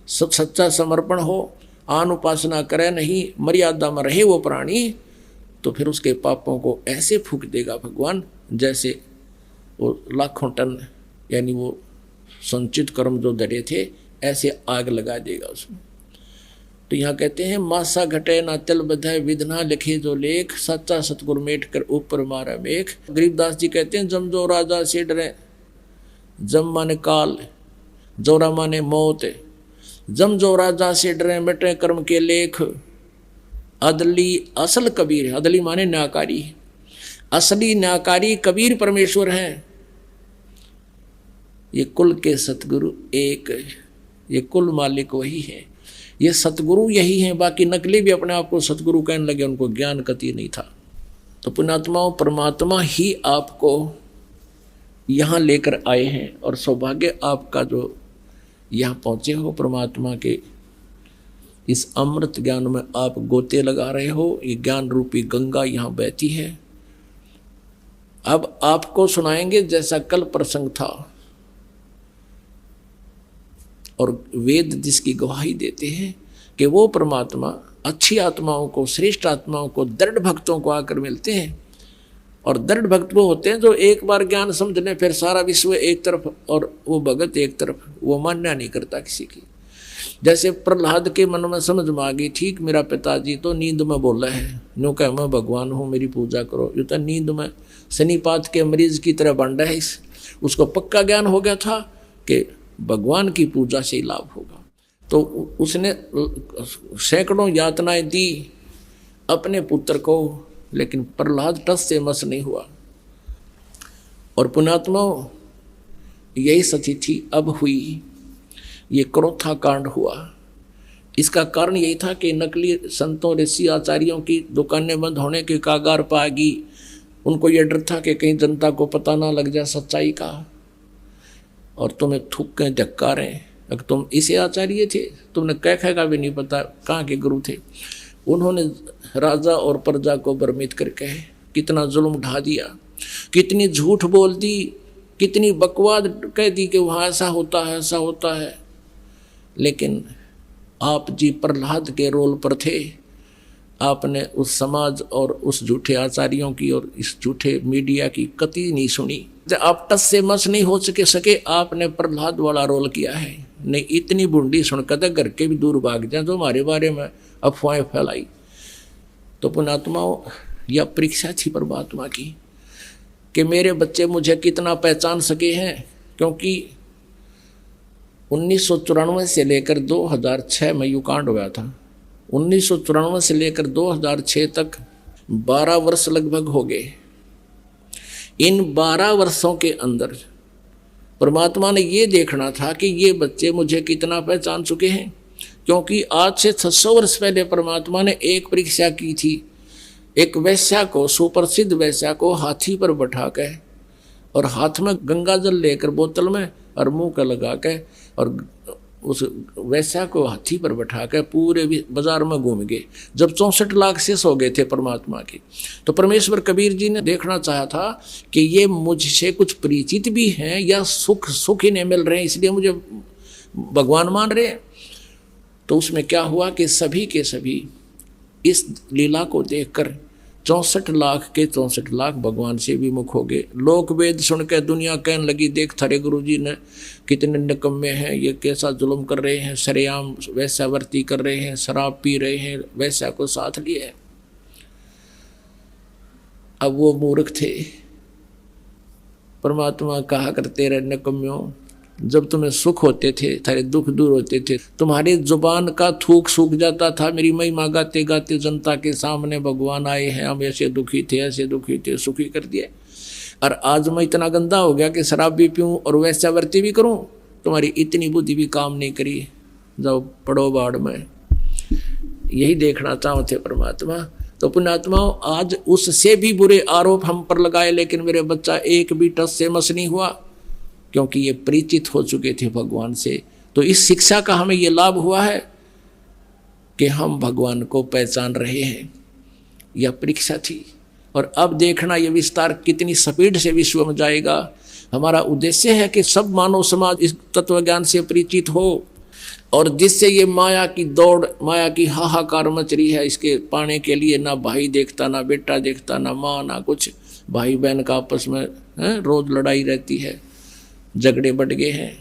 सच्चा समर्पण हो, आन उपासना करे नहीं, मर्यादा में रहे वो प्राणी, तो फिर उसके पापों को ऐसे फूंक देगा भगवान जैसे वो लाखों टन, यानी वो संचित कर्म जो धरे थे ऐसे आग लगा देगा उसमें। तो यहाँ कहते हैं मासा घटे ना तिल बधाए विधना लिखे जो लेख, सच्चा सतगुरु मेट कर ऊपर मारा मेघ। गरीबदास जी कहते हैं जम जो राजा से डरे, जम माने काल, जोरा माने मौत, जम जो राजा से डरे मिटे कर्म के लेख। अदली असल कबीर, अदली माने न्यायकारी, असली न्यायकारी कबीर परमेश्वर हैं। ये कुल के सतगुरु एक, ये कुल मालिक वही है, ये सतगुरु यही हैं। बाकी नकली भी अपने आप को सतगुरु कहने लगे, उनको ज्ञान कति नहीं था। तो पुण्यात्माओं, परमात्मा ही आपको यहाँ लेकर आए हैं और सौभाग्य आपका जो यहाँ पहुँचे हो परमात्मा के इस अमृत ज्ञान में आप गोते लगा रहे हो। ये ज्ञान रूपी गंगा यहाँ बहती है। अब आपको सुनाएंगे जैसा कल प्रसंग था, और वेद जिसकी गवाही देते हैं कि वो परमात्मा अच्छी आत्माओं को, श्रेष्ठ आत्माओं को, दृढ़ भक्तों को आकर मिलते हैं। और दृढ़ भक्त वो होते हैं जो एक बार ज्ञान समझ लें, फिर सारा विश्व एक तरफ और वो भगत एक तरफ, वो मान्य नहीं करता किसी की। जैसे प्रहलाद के मन में समझ में आ गई, ठीक मेरा पिताजी तो नींद में बोला है, नो कह मैं भगवान हूँ मेरी पूजा करो, ये तो नींद में शनिपात के मरीज की तरह बंडा है। उसको पक्का ज्ञान हो गया था कि भगवान की पूजा से ही लाभ होगा। तो उसने सैकड़ों यातनाएं दी अपने पुत्र को, लेकिन प्रहलाद टस से मस नहीं हुआ। और पुण्यात्माओं, यही स्थिति अब हुई, ये क्रोथा कांड हुआ। इसका कारण यही था कि नकली संतों, ऋषि, आचार्यों की दुकानें बंद होने के कागार पर आ गई। उनको ये डर था कि कहीं जनता को पता ना लग जाए सच्चाई का और तुम्हें थूकें धक्कारें। अगर तुम इसे आचार्य थे, तुमने कह का भी नहीं पता कहाँ के गुरु थे। उन्होंने राजा और प्रजा को भ्रमित करके कितना जुल्म ढा दिया, कितनी झूठ बोल दी, कितनी बकवाद कह दी कि वहाँ ऐसा होता है, ऐसा होता है। लेकिन आप जी प्रहलाद के रोल पर थे। आपने उस समाज और उस झूठे आचार्यों की और इस झूठे मीडिया की कतई नहीं सुनी। जब आप टस से मस नहीं हो सके आपने प्रहलाद वाला रोल किया है। नहीं, इतनी बुंडी सुनकर घर के भी दूर भाग जाए जो हमारे बारे में अफवाहें फैलाई। तो पुण्यात्माओं, यह परीक्षा थी परमात्मा की कि मेरे बच्चे मुझे कितना पहचान सके हैं। क्योंकि 1994 से लेकर 2006 में यू कांड हुआ था। 1994 से लेकर 2006 तक 12 वर्ष लगभग हो गए। इन 12 वर्षों के अंदर परमात्मा ने ये देखना था कि ये बच्चे मुझे कितना पहचान चुके हैं। क्योंकि आज से 600 वर्ष पहले परमात्मा ने एक परीक्षा की थी। एक वैश्या को, सुप्रसिद्ध वैश्या को हाथी पर बैठा के और हाथ में गंगा जल लेकर बोतल में और मुंह का लगा के और उस वैश्या को हाथी पर बैठा कर पूरे बाजार में घूम गए। जब 64 लाख शेष हो गए थे परमात्मा के, तो परमेश्वर कबीर जी ने देखना चाहा था कि ये मुझसे कुछ परिचित भी हैं या सुख ही नहीं मिल रहे हैं इसलिए मुझे भगवान मान रहे हैं। तो उसमें क्या हुआ कि सभी के सभी इस लीला को देखकर 64 लाख के 64 लाख भगवान से विमुख हो गए। लोक वेद सुन के दुनिया कहने लगी, देख थारे गुरु जी ने कितने निकम्मे हैं, ये कैसा जुल्म कर रहे हैं, सरेआम वैश्यावर्ती कर रहे हैं, शराब पी रहे हैं, वैश्या को साथ लिए है। अब वो मूर्ख थे। परमात्मा कहा करते रहे, निकम्यों, जब तुम्हें सुख होते थे, थारे दुख दूर होते थे, तुम्हारी जुबान का थूक सूख जाता था, मेरी महिमा गाते गाते जनता के सामने भगवान आए हैं, हम ऐसे दुखी थे, ऐसे दुखी थे, सुखी कर दिए। और आज मैं इतना गंदा हो गया कि शराब भी पीऊँ और वैश्यावर्ती भी करूँ, तुम्हारी इतनी बुद्धि भी काम नहीं करी, जाओ पड़ो बाढ़ में। यही देखना चाहते थे परमात्मा। तो पुण्यात्माओं, आज उससे भी बुरे आरोप हम पर लगाए, लेकिन मेरे बच्चा एक भी टस से मस नहीं हुआ, क्योंकि ये परिचित हो चुके थे भगवान से। तो इस शिक्षा का हमें ये लाभ हुआ है कि हम भगवान को पहचान रहे हैं। यह परीक्षा थी, और अब देखना ये विस्तार कितनी स्पीड से विश्व में जाएगा। हमारा उद्देश्य है कि सब मानव समाज इस तत्व ज्ञान से परिचित हो, और जिससे ये माया की दौड़, माया की हाहाकार मच रही है, इसके पाने के लिए ना भाई देखता, ना बेटा देखता, ना माँ, ना कुछ। भाई बहन का आपस में रोज लड़ाई रहती है, झगड़े बढ़ गए हैं,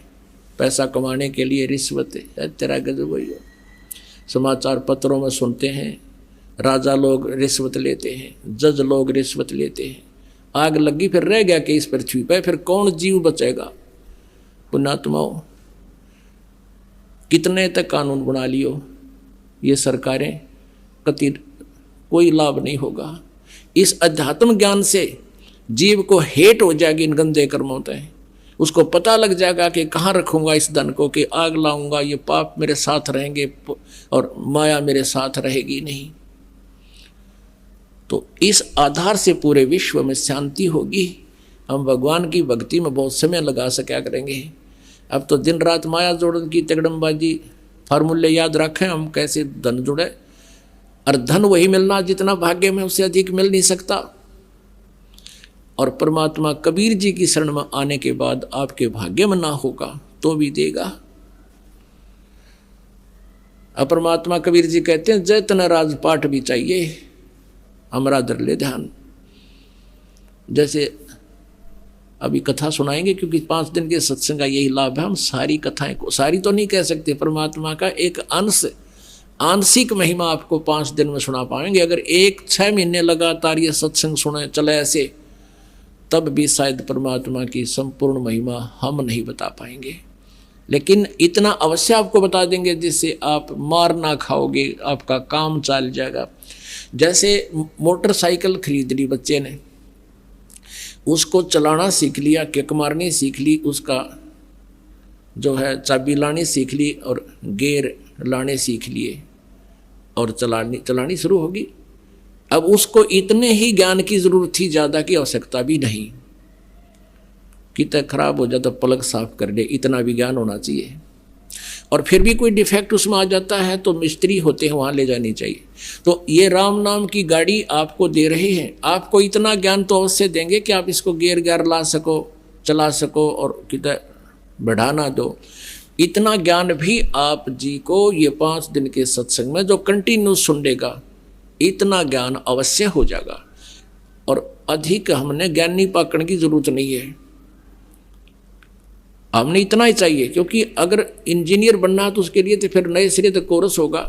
पैसा कमाने के लिए रिश्वत है, तेरा गजब हुई हो। समाचार पत्रों में सुनते हैं, राजा लोग रिश्वत लेते हैं, जज लोग रिश्वत लेते हैं। आग लगी, फिर रह गया कि इस पृथ्वी पर फिर कौन जीव बचेगा। पुण्यात्माओं, कितने तक कानून बना लियो ये सरकारें, कति कोई लाभ नहीं होगा। इस अध्यात्म ज्ञान से जीव को हेट हो जाएगी इन गंदे कर्मों से। उसको पता लग जाएगा कि कहाँ रखूँगा इस धन को, कि आग लाऊंगा, ये पाप मेरे साथ रहेंगे और माया मेरे साथ रहेगी नहीं। तो इस आधार से पूरे विश्व में शांति होगी। हम भगवान की भक्ति में बहुत समय लगा सका करेंगे। अब तो दिन रात माया जोड़न की तगड़मबाजी, फार्मूले याद रखें हम कैसे धन जुड़े, और धन वही मिलना जितना भाग्य में, उससे अधिक मिल नहीं सकता। और परमात्मा कबीर जी की शरण में आने के बाद आपके भाग्य में ना होगा तो भी देगा। अब परमात्मा कबीर जी कहते हैं, जय तन राजपाट भी चाहिए, हमारा दर ले ध्यान। जैसे अभी कथा सुनाएंगे, क्योंकि 5 दिन के सत्संग का यही लाभ है। हम सारी कथाएं को, सारी तो नहीं कह सकते, परमात्मा का एक अंश, आंशिक महिमा आपको 5 दिन में सुना पाएंगे। अगर 6 महीने लगातार ये सत्संग सुने चले ऐसे, तब भी शायद परमात्मा की संपूर्ण महिमा हम नहीं बता पाएंगे। लेकिन इतना अवश्य आपको बता देंगे जिससे आप मार ना खाओगे, आपका काम चल जाएगा। जैसे मोटरसाइकिल खरीद ली बच्चे ने, उसको चलाना सीख लिया, किक मारनी सीख ली, उसका जो है चाबी लानी सीख ली और गेयर लाने सीख लिए, और चलानी शुरू होगी। अब उसको इतने ही ज्ञान की जरूरत थी, ज़्यादा की आवश्यकता भी नहीं। कितना खराब हो जाता पलक साफ कर दे, इतना भी ज्ञान होना चाहिए। और फिर भी कोई डिफेक्ट उसमें आ जाता है तो मिस्त्री होते हैं, वहाँ ले जानी चाहिए। तो ये राम नाम की गाड़ी आपको दे रहे हैं, आपको इतना ज्ञान तो अवश्य देंगे कि आप इसको गेयर ला सको, चला सको, और कितना बढ़ा ना दो। इतना ज्ञान भी आप जी को ये 5 दिन के सत्संग में जो कंटिन्यू सुन लेगा, इतना ज्ञान अवश्य हो जाएगा। और अधिक हमने ज्ञानी पाकड़ की जरूरत नहीं है, हमने इतना ही चाहिए। क्योंकि अगर इंजीनियर बनना है तो उसके लिए तो फिर नए सिरे तक कोर्स होगा।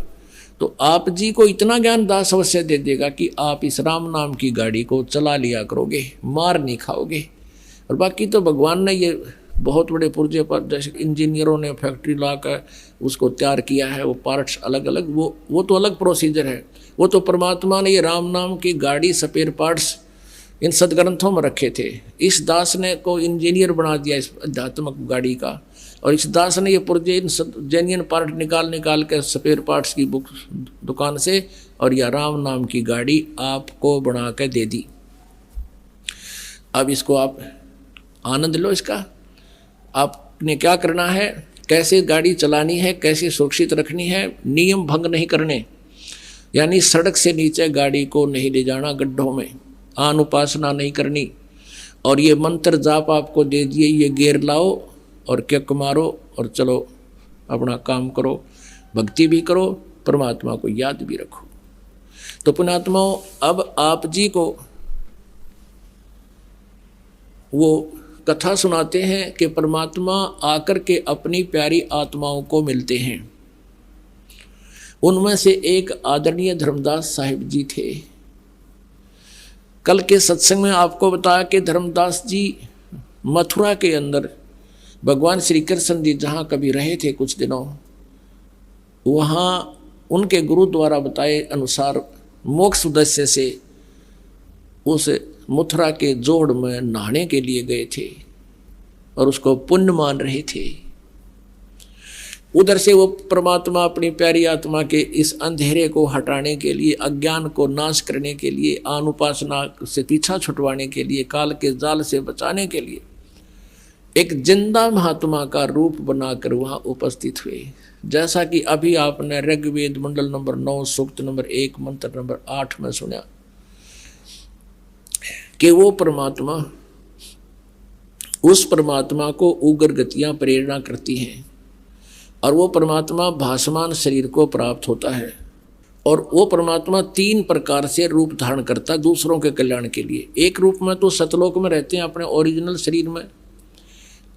तो आप जी को इतना ज्ञान दास अवश्य दे देगा कि आप इस राम नाम की गाड़ी को चला लिया करोगे, मार नहीं खाओगे। और बाकी तो भगवान ने ये बहुत बड़े पुर्जे पर, जैसे इंजीनियरों ने फैक्ट्री ला कर उसको तैयार किया है, वो पार्ट्स अलग अलग, वो तो अलग प्रोसीजर है। वो तो परमात्मा ने ये राम नाम की गाड़ी स्पेयर पार्ट्स इन सदग्रंथों में रखे थे। इस दास ने को इंजीनियर बना दिया इस अध्यात्मक गाड़ी का, और इस दास ने ये पुर्जे इन जेन्युइन पार्ट निकाल के स्पेयर पार्ट्स की बुक दुकान से, और यह राम नाम की गाड़ी आपको बना के दे दी। अब इसको आप आनंद लो इसका। आपने क्या करना है, कैसे गाड़ी चलानी है, कैसे सुरक्षित रखनी है, नियम भंग नहीं करने, यानी सड़क से नीचे गाड़ी को नहीं ले जाना, गड्ढों में आन उपासना नहीं करनी। और ये मंत्र जाप आपको दे दिए, ये गेर लाओ और किक मारो और चलो अपना काम करो, भक्ति भी करो, परमात्मा को याद भी रखो। तो पुण्यात्माओं, अब आप जी को वो कथा सुनाते हैं कि परमात्मा आकर के अपनी प्यारी आत्माओं को मिलते हैं। उनमें से एक आदरणीय धर्मदास साहिब जी थे। कल के सत्संग में आपको बताया कि धर्मदास जी मथुरा के अंदर भगवान श्री कृष्ण जी जहाँ कभी रहे थे कुछ दिनों, वहाँ उनके गुरु द्वारा बताए अनुसार मोक्ष उद्देश्य से उस मथुरा के जोड़ में नहाने के लिए गए थे और उसको पुण्य मान रहे थे। उधर से वो परमात्मा अपनी प्यारी आत्मा के इस अंधेरे को हटाने के लिए, अज्ञान को नाश करने के लिए, अनुपासना से पीछा छुटवाने के लिए, काल के जाल से बचाने के लिए एक जिंदा महात्मा का रूप बनाकर वहाँ उपस्थित हुए। जैसा कि अभी आपने ऋग्वेद मंडल नंबर 9 सूक्त नंबर 1 मंत्र नंबर 8 में सुना कि वो परमात्मा, उस परमात्मा को उग्र गतियां प्रेरणा करती हैं और वो परमात्मा भासमान शरीर को प्राप्त होता है। और वो परमात्मा 3 प्रकार से रूप धारण करता है दूसरों के कल्याण के लिए। एक रूप में तो सतलोक में रहते हैं अपने ओरिजिनल शरीर में,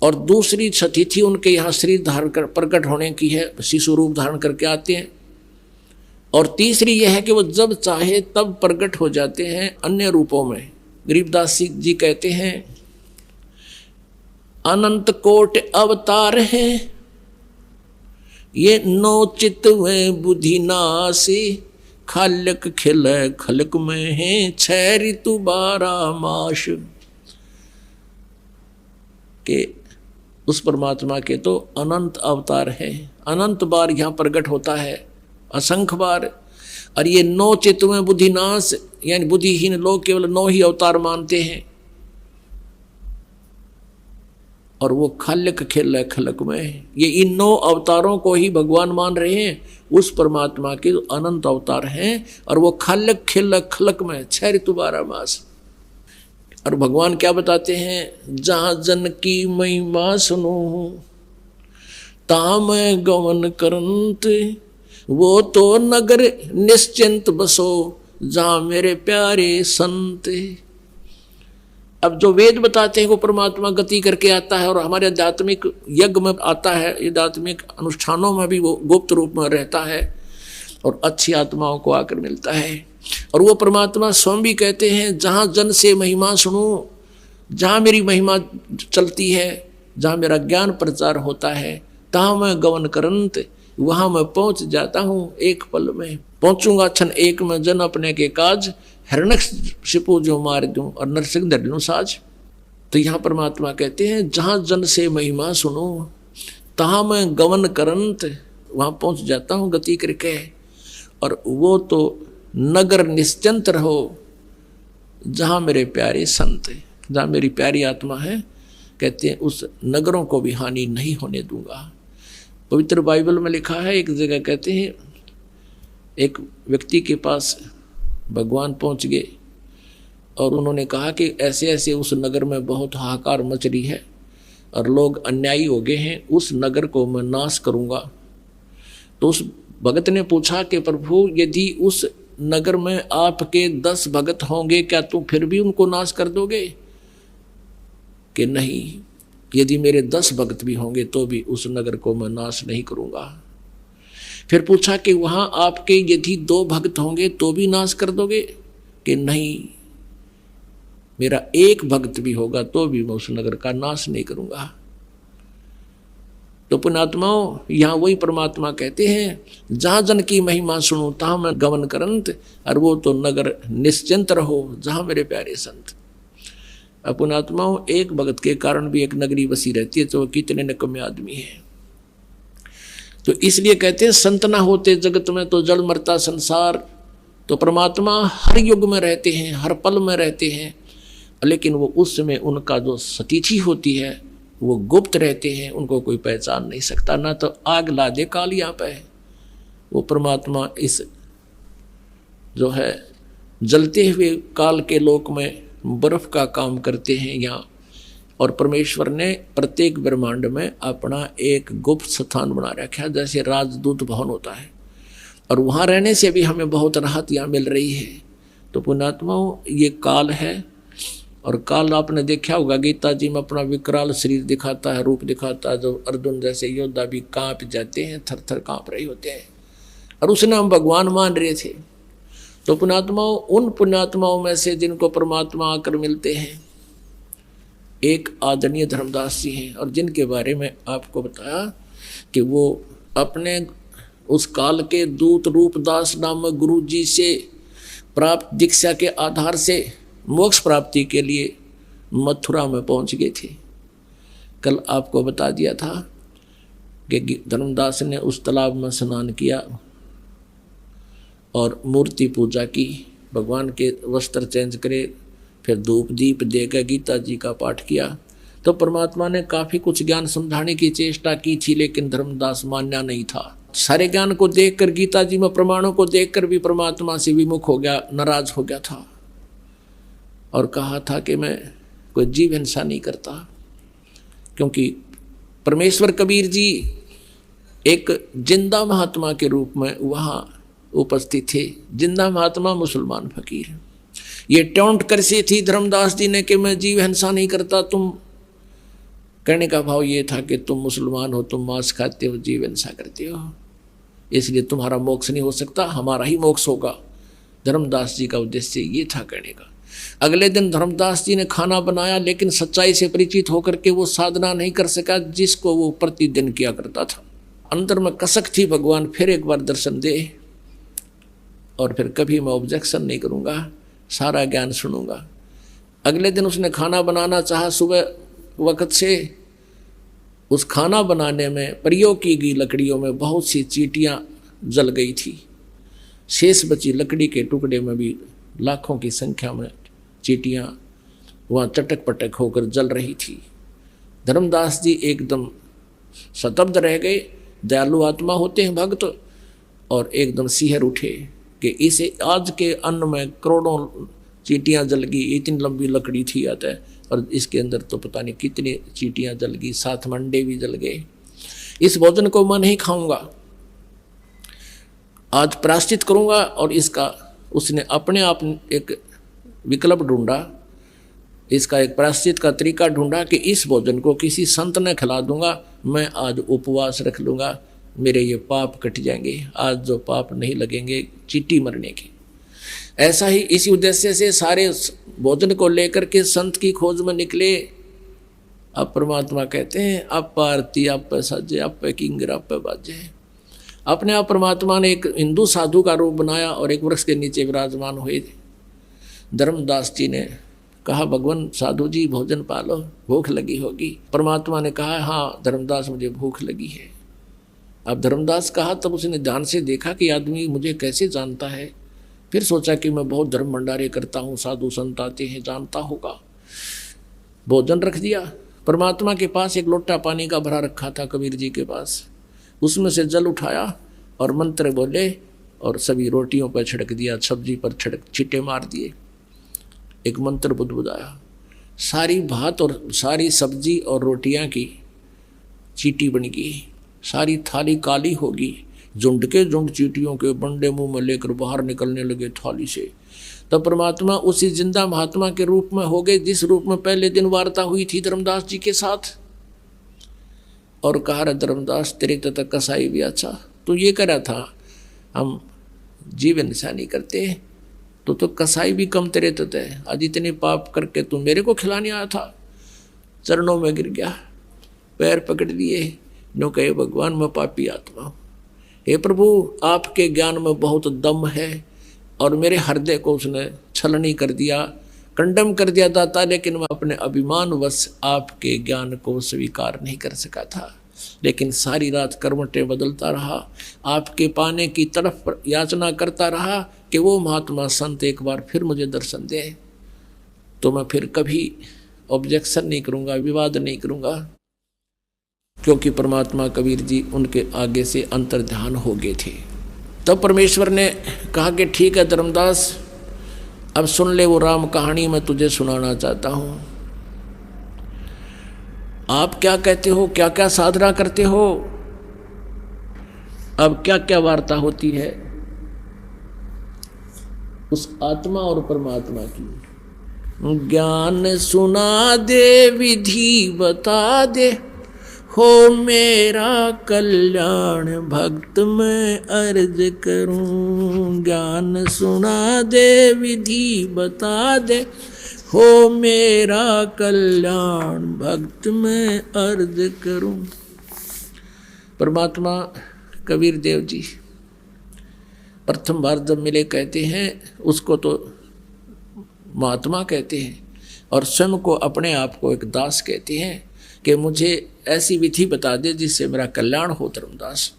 और दूसरी तिथि उनके यहाँ शरीर धारण कर प्रकट होने की है, शिशु रूप धारण करके आते हैं। और तीसरी यह है कि वो जब चाहे तब प्रकट हो जाते हैं अन्य रूपों में। गरीबदास जी कहते हैं, अनंत कोट अवतार है ये 9 चित्त में बुद्धि नासी, खालक खिल खलक में है 6 ऋतु 12 मास। के उस परमात्मा के तो अनंत अवतार है, अनंत बार यहाँ प्रकट होता है, असंख्य बार। और ये 9 चित्त में बुद्धिनाश, यानी बुद्धिहीन लोग केवल 9 ही अवतार मानते हैं। और वो खलक खिल खलक में, ये इन 9 अवतारों को ही भगवान मान रहे हैं, उस परमात्मा के अनंत अवतार हैं। और वो खलक खिल खलक में 6 ऋतु 12 मास। और भगवान क्या बताते हैं, जहाँ जन की महिमा सुनो ता मैं गमन करंत, वो तो नगर निश्चिंत बसो जहाँ मेरे प्यारे संत। अब जो वेद बताते हैं वो परमात्मा गति करके आता है और हमारे आध्यात्मिक यज्ञ में आता है, आध्यात्मिक अनुष्ठानों में भी वो गुप्त रूप में रहता है और अच्छी आत्माओं को आकर मिलता है। और वो परमात्मा स्वयं भी कहते हैं, जहाँ जन से महिमा सुनो, जहाँ मेरी महिमा चलती है, जहाँ मेरा ज्ञान प्रचार होता है, तहाँ मैं गमन करंत, वहाँ मैं पहुँच जाता हूँ एक पल में। पहुँचूंगा क्षण एक में, जन अपने के काज, हिरण्यकशिपु जो मार दूं और नरसिंह धर लूं साज। तो यहाँ परमात्मा कहते हैं, जहाँ जन से महिमा सुनो तहाँ मैं गमन करंत, वहाँ पहुँच जाता हूँ गति करके। और वो तो नगर निश्चिंत रहो जहाँ मेरे प्यारे संत, जहाँ मेरी प्यारी आत्मा है, कहते हैं उस नगरों को भी हानि नहीं होने दूंगा। पवित्र बाइबल में लिखा है, एक जगह कहते हैं एक व्यक्ति के पास भगवान पहुंच गए और उन्होंने कहा कि ऐसे ऐसे उस नगर में बहुत हाहाकार मच रही है और लोग अन्यायी हो गए हैं, उस नगर को मैं नाश करूंगा। तो उस भगत ने पूछा कि प्रभु, यदि उस नगर में आपके 10 भगत होंगे, क्या तुम फिर भी उनको नाश कर दोगे? कि नहीं, यदि मेरे 10 भगत भी होंगे तो भी उस नगर को मैं नाश नहीं करूंगा। फिर पूछा कि वहां आपके यदि 2 भक्त होंगे तो भी नाश कर दोगे? कि नहीं, मेरा 1 भक्त भी होगा तो भी मैं उस नगर का नाश नहीं करूंगा। तो पुण्यात्माओं, यहाँ वही परमात्मा कहते हैं, जहाँ जन की महिमा सुनो तहाँ मैं गमन करंत, और वो तो नगर निश्चिंत रहो जहाँ मेरे प्यारे संत। अब पुण्यात्माओं, 1 भगत के कारण भी एक नगरी बसी रहती है, तो वो कितने निकम्मे आदमी है। तो इसलिए कहते हैं, संत ना होते जगत में तो जल मरता संसार। तो परमात्मा हर युग में रहते हैं, हर पल में रहते हैं, लेकिन वो उस समय उनका जो सतिथि होती है वो गुप्त रहते हैं, उनको कोई पहचान नहीं सकता। ना तो आग ला दे काल यहाँ पे, वो परमात्मा इस जो है जलते हुए काल के लोक में बर्फ का काम करते हैं यहाँ। और परमेश्वर ने प्रत्येक ब्रह्मांड में अपना एक गुप्त स्थान बना रखा है, जैसे राजदूत भवन होता है। और वहाँ रहने से भी हमें बहुत राहत यहाँ मिल रही है। तो पुण्यात्माओं, ये काल है, और काल आपने देखा होगा गीता जी में अपना विकराल शरीर दिखाता है, रूप दिखाता है, जो अर्जुन जैसे योद्धा भी कांप जाते हैं, थर थर कांप रहे होते हैं, और उसने हम भगवान मान रहे थे। तो पुण्यात्माओं, उन पुण्यात्माओं में से जिनको परमात्मा आकर मिलते हैं, एक आदरणीय धर्मदास जी हैं, और जिनके बारे में आपको बताया कि वो अपने उस काल के दूत रूपदास नामक गुरु जी से प्राप्त दीक्षा के आधार से मोक्ष प्राप्ति के लिए मथुरा में पहुंच गए थे। कल आपको बता दिया था कि धर्मदास ने उस तालाब में स्नान किया और मूर्ति पूजा की, भगवान के वस्त्र चेंज करे, फिर धूप दीप देकर गीता जी का पाठ किया। तो परमात्मा ने काफ़ी कुछ ज्ञान समझाने की चेष्टा की थी, लेकिन धर्मदास मान्या नहीं था। सारे ज्ञान को देखकर, गीता जी में प्रमाणों को देखकर भी परमात्मा से विमुख हो गया, नाराज हो गया था, और कहा था कि मैं कोई जीव हिंसा नहीं करता। क्योंकि परमेश्वर कबीर जी एक जिंदा महात्मा के रूप में वहाँ उपस्थित थे। जिंदा महात्मा मुसलमान फकीर। ये टोंट कर सी थी धर्मदास जी ने कि मैं जीव हिंसा नहीं करता। तुम कहने का भाव ये था कि तुम मुसलमान हो, तुम मांस खाते हो, जीव हिंसा करते हो, इसलिए तुम्हारा मोक्ष नहीं हो सकता, हमारा ही मोक्ष होगा। धर्मदास जी का उद्देश्य ये था कहने का। अगले दिन धर्मदास जी ने खाना बनाया, लेकिन सच्चाई से परिचित होकर के वो साधना नहीं कर सका जिसको वो प्रतिदिन किया करता था। अंदर में कसक थी, भगवान फिर एक बार दर्शन दे, और फिर कभी मैं ऑब्जेक्शन नहीं करूँगा, सारा ज्ञान सुनूंगा। अगले दिन उसने खाना बनाना चाहा सुबह वक्त से। उस खाना बनाने में प्रयोग की गई लकड़ियों में बहुत सी चींटियाँ जल गई थी। शेष बची लकड़ी के टुकड़े में भी लाखों की संख्या में चींटियाँ वहाँ चटक पटक होकर जल रही थी। धर्मदास जी एकदम स्तब्ध रह गए। दयालु आत्मा होते हैं भक्त, और एकदम सिहर उठे कि इसे आज के अन्न में करोड़ों चींटियाँ जल गई। इतनी लंबी लकड़ी थी आता है, और इसके अंदर तो पता नहीं कितनी चींटियाँ जल गई, साथ में अंडे भी जल गए। इस भोजन को मैं नहीं खाऊंगा, आज प्रायश्चित करूंगा। और इसका उसने अपने आप एक विकल्प ढूंढा, इसका एक प्रायश्चित का तरीका ढूंढा कि इस भोजन को किसी संत ने खिला दूंगा, मैं आज उपवास रख लूँगा, मेरे ये पाप कट जाएंगे, आज जो पाप नहीं लगेंगे चींटी मरने के। ऐसा ही इसी उद्देश्य से सारे भोजन को लेकर के संत की खोज में निकले। अब परमात्मा कहते हैं आप आरती आप पे साजे, आप पे किंगर, आप पे बाजे। अपने आप परमात्मा ने एक हिंदू साधु का रूप बनाया और एक वृक्ष के नीचे विराजमान हुए। धर्मदास जी ने कहा भगवान साधु जी भोजन पालो, भूख लगी होगी। परमात्मा ने कहा हाँ धर्मदास मुझे भूख लगी है। अब धर्मदास कहा, तब उसने ध्यान से देखा कि आदमी मुझे कैसे जानता है। फिर सोचा कि मैं बहुत धर्म भंडारे करता हूँ, साधु संत आते हैं, जानता होगा। भोजन रख दिया। परमात्मा के पास एक लोटा पानी का भरा रखा था कबीर जी के पास, उसमें से जल उठाया और मंत्र बोले और सभी रोटियों पर छिड़क दिया, सब्जी पर छिटे मार दिए। एक मंत्र बुदबुदाया, सारी भात और सारी सब्जी और रोटियां की चींटी बन गई, सारी थाली काली होगी। झुंड के झुंड चींटियों के बंडे मुंह में लेकर बाहर निकलने लगे थाली से। तब परमात्मा उसी जिंदा महात्मा के रूप में हो गए जिस रूप में पहले दिन वार्ता हुई थी धर्मदास जी के साथ। और कहा रहा धर्मदास तेरे तक कसाई भी अच्छा, तो ये कह रहा था हम जीवन निशानी करते तो कसाई भी कम तेरे तत है। आज इतने पाप करके तू मेरे को खिलाने आया था। चरणों में गिर गया, पैर पकड़ लिए, नो कहे भगवान मैं पापी आत्मा हूँ, हे प्रभु आपके ज्ञान में बहुत दम है। और मेरे हृदय को उसने छलनी कर दिया, कंडम कर दिया दाता, लेकिन मैं अपने अभिमानवश आपके ज्ञान को स्वीकार नहीं कर सका था। लेकिन सारी रात करवटें बदलता रहा, आपके पाने की तरफ याचना करता रहा कि वो महात्मा संत एक बार फिर मुझे दर्शन दे, तो मैं फिर कभी ऑब्जेक्शन नहीं करूँगा, विवाद नहीं करूँगा। क्योंकि परमात्मा कबीर जी उनके आगे से अंतर्ध्यान हो गए थे। तब परमेश्वर ने कहा कि ठीक है धर्मदास, अब सुन ले वो राम कहानी मैं तुझे सुनाना चाहता हूँ। आप क्या कहते हो, क्या क्या साधना करते हो, अब क्या क्या वार्ता होती है, उस आत्मा और परमात्मा की। ज्ञान सुना दे विधि बता दे, हो मेरा कल्याण भक्त मैं अर्ज करूं। ज्ञान सुना दे विधि बता दे, हो मेरा कल्याण भक्त मैं अर्ज करूं। परमात्मा कबीर देव जी प्रथम बार जब मिले कहते हैं, उसको तो महात्मा कहते हैं और स्वयं को अपने आप को एक दास कहते हैं कि मुझे ऐसी विधि बता दे जिससे मेरा कल्याण हो धर्मदास।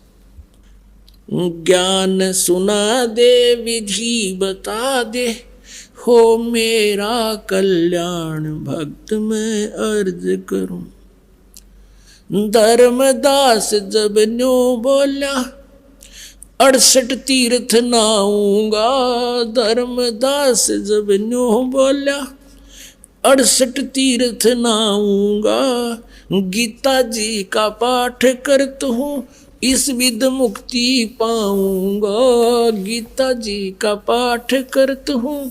ज्ञान सुना दे विधि बता दे, हो मेरा कल्याण भक्त मैं अर्ज करूं। धर्मदास जब न्यू बोला, 68 तीर्थ नाऊंगा। धर्मदास जब न्यू बोला, 68 तीर्थ नाऊंगा। गीता जी का पाठ करता हूँ, इस विध मुक्ति पाऊंगा। गीता जी का पाठ करता हूँ,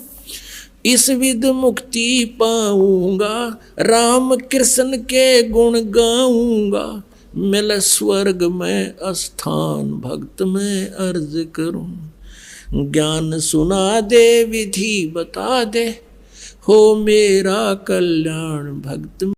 इस विध मुक्ति पाऊंगा। राम कृष्ण के गुण गाऊंगा, मिल स्वर्ग में स्थान भक्त में अर्ज करूं। ज्ञान सुना दे विधि बता दे, हो मेरा कल्याण भक्त